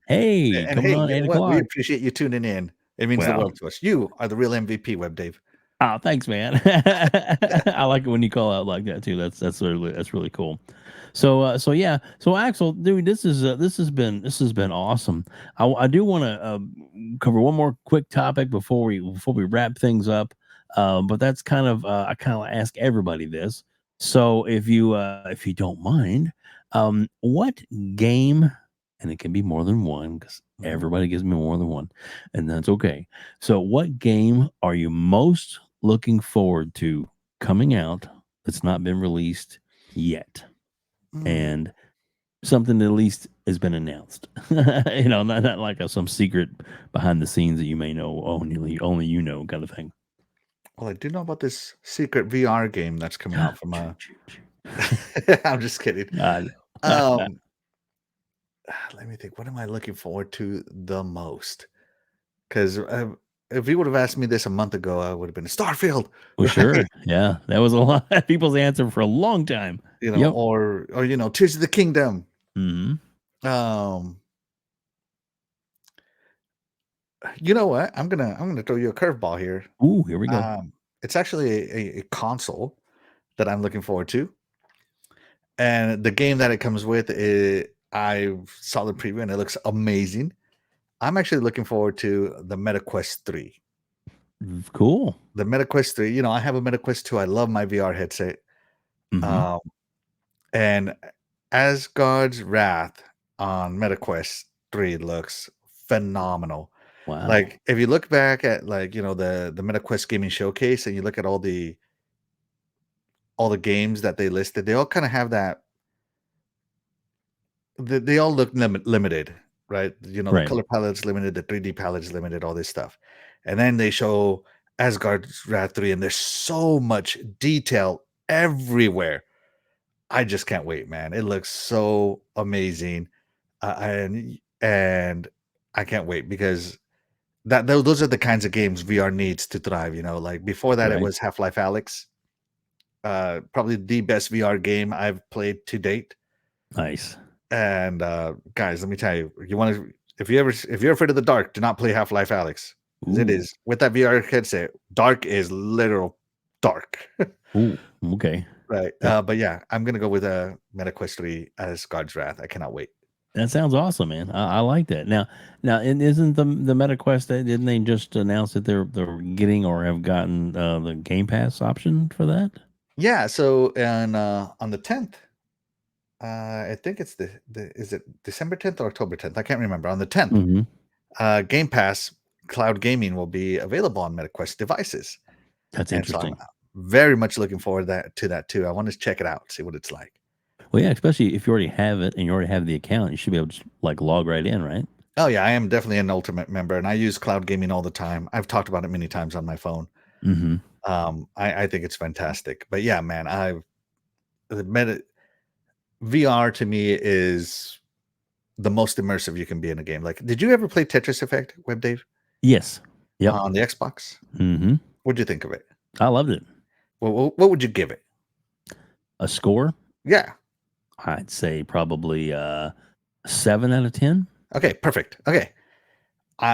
Hey, And coming hey, on you know eight what? We o'clock. appreciate you tuning in. It means the Well, world to us. You are the real MVP, Web Dave. oh, thanks, man. I like it when you call out like that too. That's really cool. So yeah. So Axel, dude, this has been awesome. I do want to cover one more quick topic before we wrap things up. But that's kind of I kind of ask everybody this. So if you don't mind, what game, and it can be more than one because Mhm. everybody gives me more than one, and that's okay. So what game are you most looking forward to coming out that's not been released yet? Mm. And something that at least has been announced. Not like some secret behind the scenes that you may know only you know kind of thing. Well, I do know about this secret VR game that's coming out from I'm just kidding. Uh, Um, let me think. What am I looking forward to the most? Because if you would have asked me this a month ago, I would have been Starfield, well, right? sure. Yeah, that was a lot of people's answer for a long time. Yep. Or Tears of the Kingdom. Hmm. Um, you know what? I'm gonna throw you a curveball here. Ooh, here we go. It's actually a console that I'm looking forward to. And the game that it comes with, I saw the preview and it looks amazing. I'm actually looking forward to the MetaQuest 3. Cool. The MetaQuest 3, I have a MetaQuest 2. I love my VR headset. Hmm. Um, and Asgard's Wrath on MetaQuest 3 looks phenomenal. Wow. Like if you look back at the MetaQuest gaming showcase and you look at all the games that they listed, they all kind of have that. They all look limited, right? The Right. color palette's limited, the 3D palette's limited, all this stuff. And then they show Asgard's Wrath 3, and there's so much detail everywhere. I just can't wait, man. It looks so amazing. And I can't wait because those are the kinds of games VR needs to thrive, like before that it Right. was Half-Life Alyx. Probably the best VR game I've played to date. Nice. And guys, let me tell you, if you're afraid of the dark, do not play Half-Life Alyx. Because it Ooh. is with that VR headset, dark is literal dark. Ooh. Okay. Right. Yeah. But yeah, I'm gonna go with MetaQuest 3 as God's Wrath. I cannot wait. That sounds awesome, man. I like that. Now, and isn't the MetaQuest? Didn't they just announce that they're getting or have gotten the Game Pass option for that? Yeah, so and on the 10th, I think it's the is it December 10th or October 10th? I can't remember. On the 10th, Hmm. Game Pass cloud gaming will be available on MetaQuest devices. That's And so I'm interesting. very much looking forward to that too. I want to check it out, see what it's like. Well, yeah, especially if you already have it and you already have the account, you should be able to just, like log right in, right? Oh yeah, I am definitely an ultimate member, and I use cloud gaming all the time. I've talked about it many times on my phone. Hmm. I think it's fantastic. But yeah, man, the meta VR to me is the most immersive you can be in a game. Like, did you ever play Tetris Effect, Web Dave, Yes. Yep. on the Xbox? Hmm. What'd you think of it? I loved it. What would you give it? A score? Yeah. I'd say probably 7 out of 10. Okay. Perfect. Okay.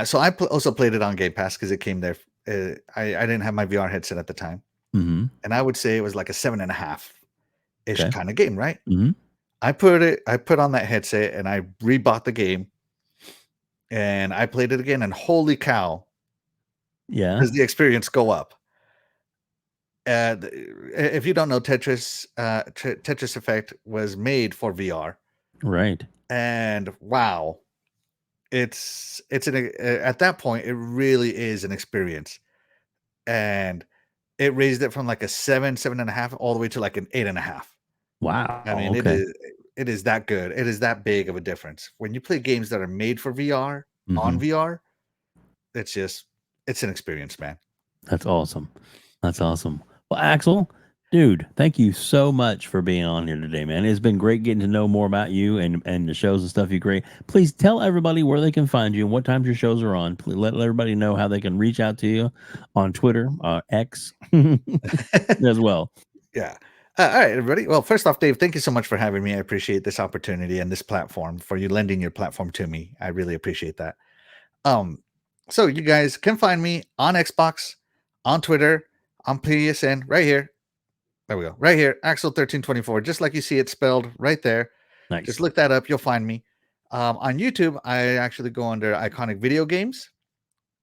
So I also played it on Game Pass because it came there. I didn't have my VR headset at the time, Hmm. and I would say it was like a 7.5 ish Okay. kind of game, right? Hmm. I put on that headset and I rebought the game and I played it again. And holy cow, Yeah. Does the experience go up? And if you don't know, Tetris Effect was made for VR, Right. and wow, it's at that point it really is an experience, and it raised it from like a 7.5, all the way to like an 8.5. Wow. I mean, Okay. it is that good. It is that big of a difference when you play games that are made for VR on Mhm. VR. It's an experience, man. That's awesome. That's awesome. Well, Axel, dude, thank you so much for being on here today, man. It's been great getting to know more about you and the shows and stuff you create. Please tell everybody where they can find you and what times your shows are on. Please let everybody know how they can reach out to you on Twitter, X, as well. Yeah. All right, everybody. Well, first off, Dave, thank you so much for having me. I appreciate this opportunity and this platform, for you lending your platform to me. I really appreciate that. So you guys can find me on Xbox, on Twitter, on PSN, right here. There we go. Right here, Axel1324, just like you see it spelled right there. Nice. Just look that up. You'll find me. On YouTube, I actually go under Iconic Video Games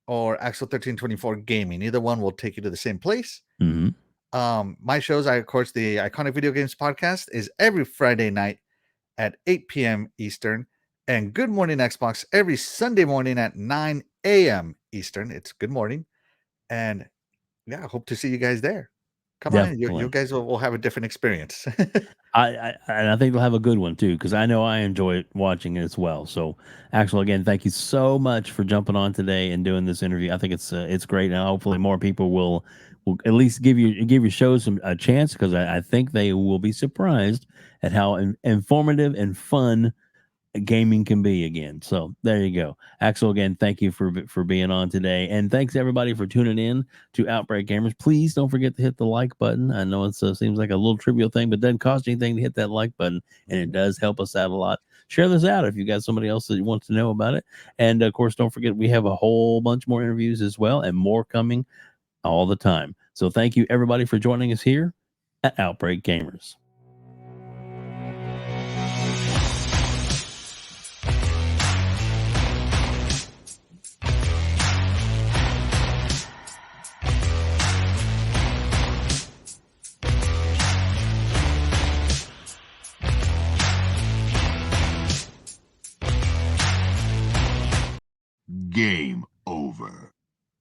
or Axel1324 Gaming. Either one will take you to the same place. Mhm. My shows, of course, the Iconic Video Games podcast is every Friday night at 8 p.m. Eastern, and Good Morning Xbox every Sunday morning at 9 a.m. Eastern. It's good morning. And yeah, I hope to see you guys there. Come on in. You Definitely. guys will have a different experience. I think they'll have a good one too, because I know I enjoy watching it as well. So, Axel, again, thank you so much for jumping on today and doing this interview. I think it's great, and hopefully more people will at least give your shows a chance, because I think they will be surprised at how informative and fun gaming can be again. So there you go. Axel, again, thank you for being on today, and thanks everybody for tuning in to Outbreak Gamers. Please don't forget to hit the like button. I know it seems like a little trivial thing, but it doesn't cost anything to hit that like button, and it does help us out a lot. Share this out if you got somebody else that wants to know about it. And of course, don't forget, we have a whole bunch more interviews as well, and more coming all the time. So thank you everybody for joining us here at Outbreak Gamers. Game over.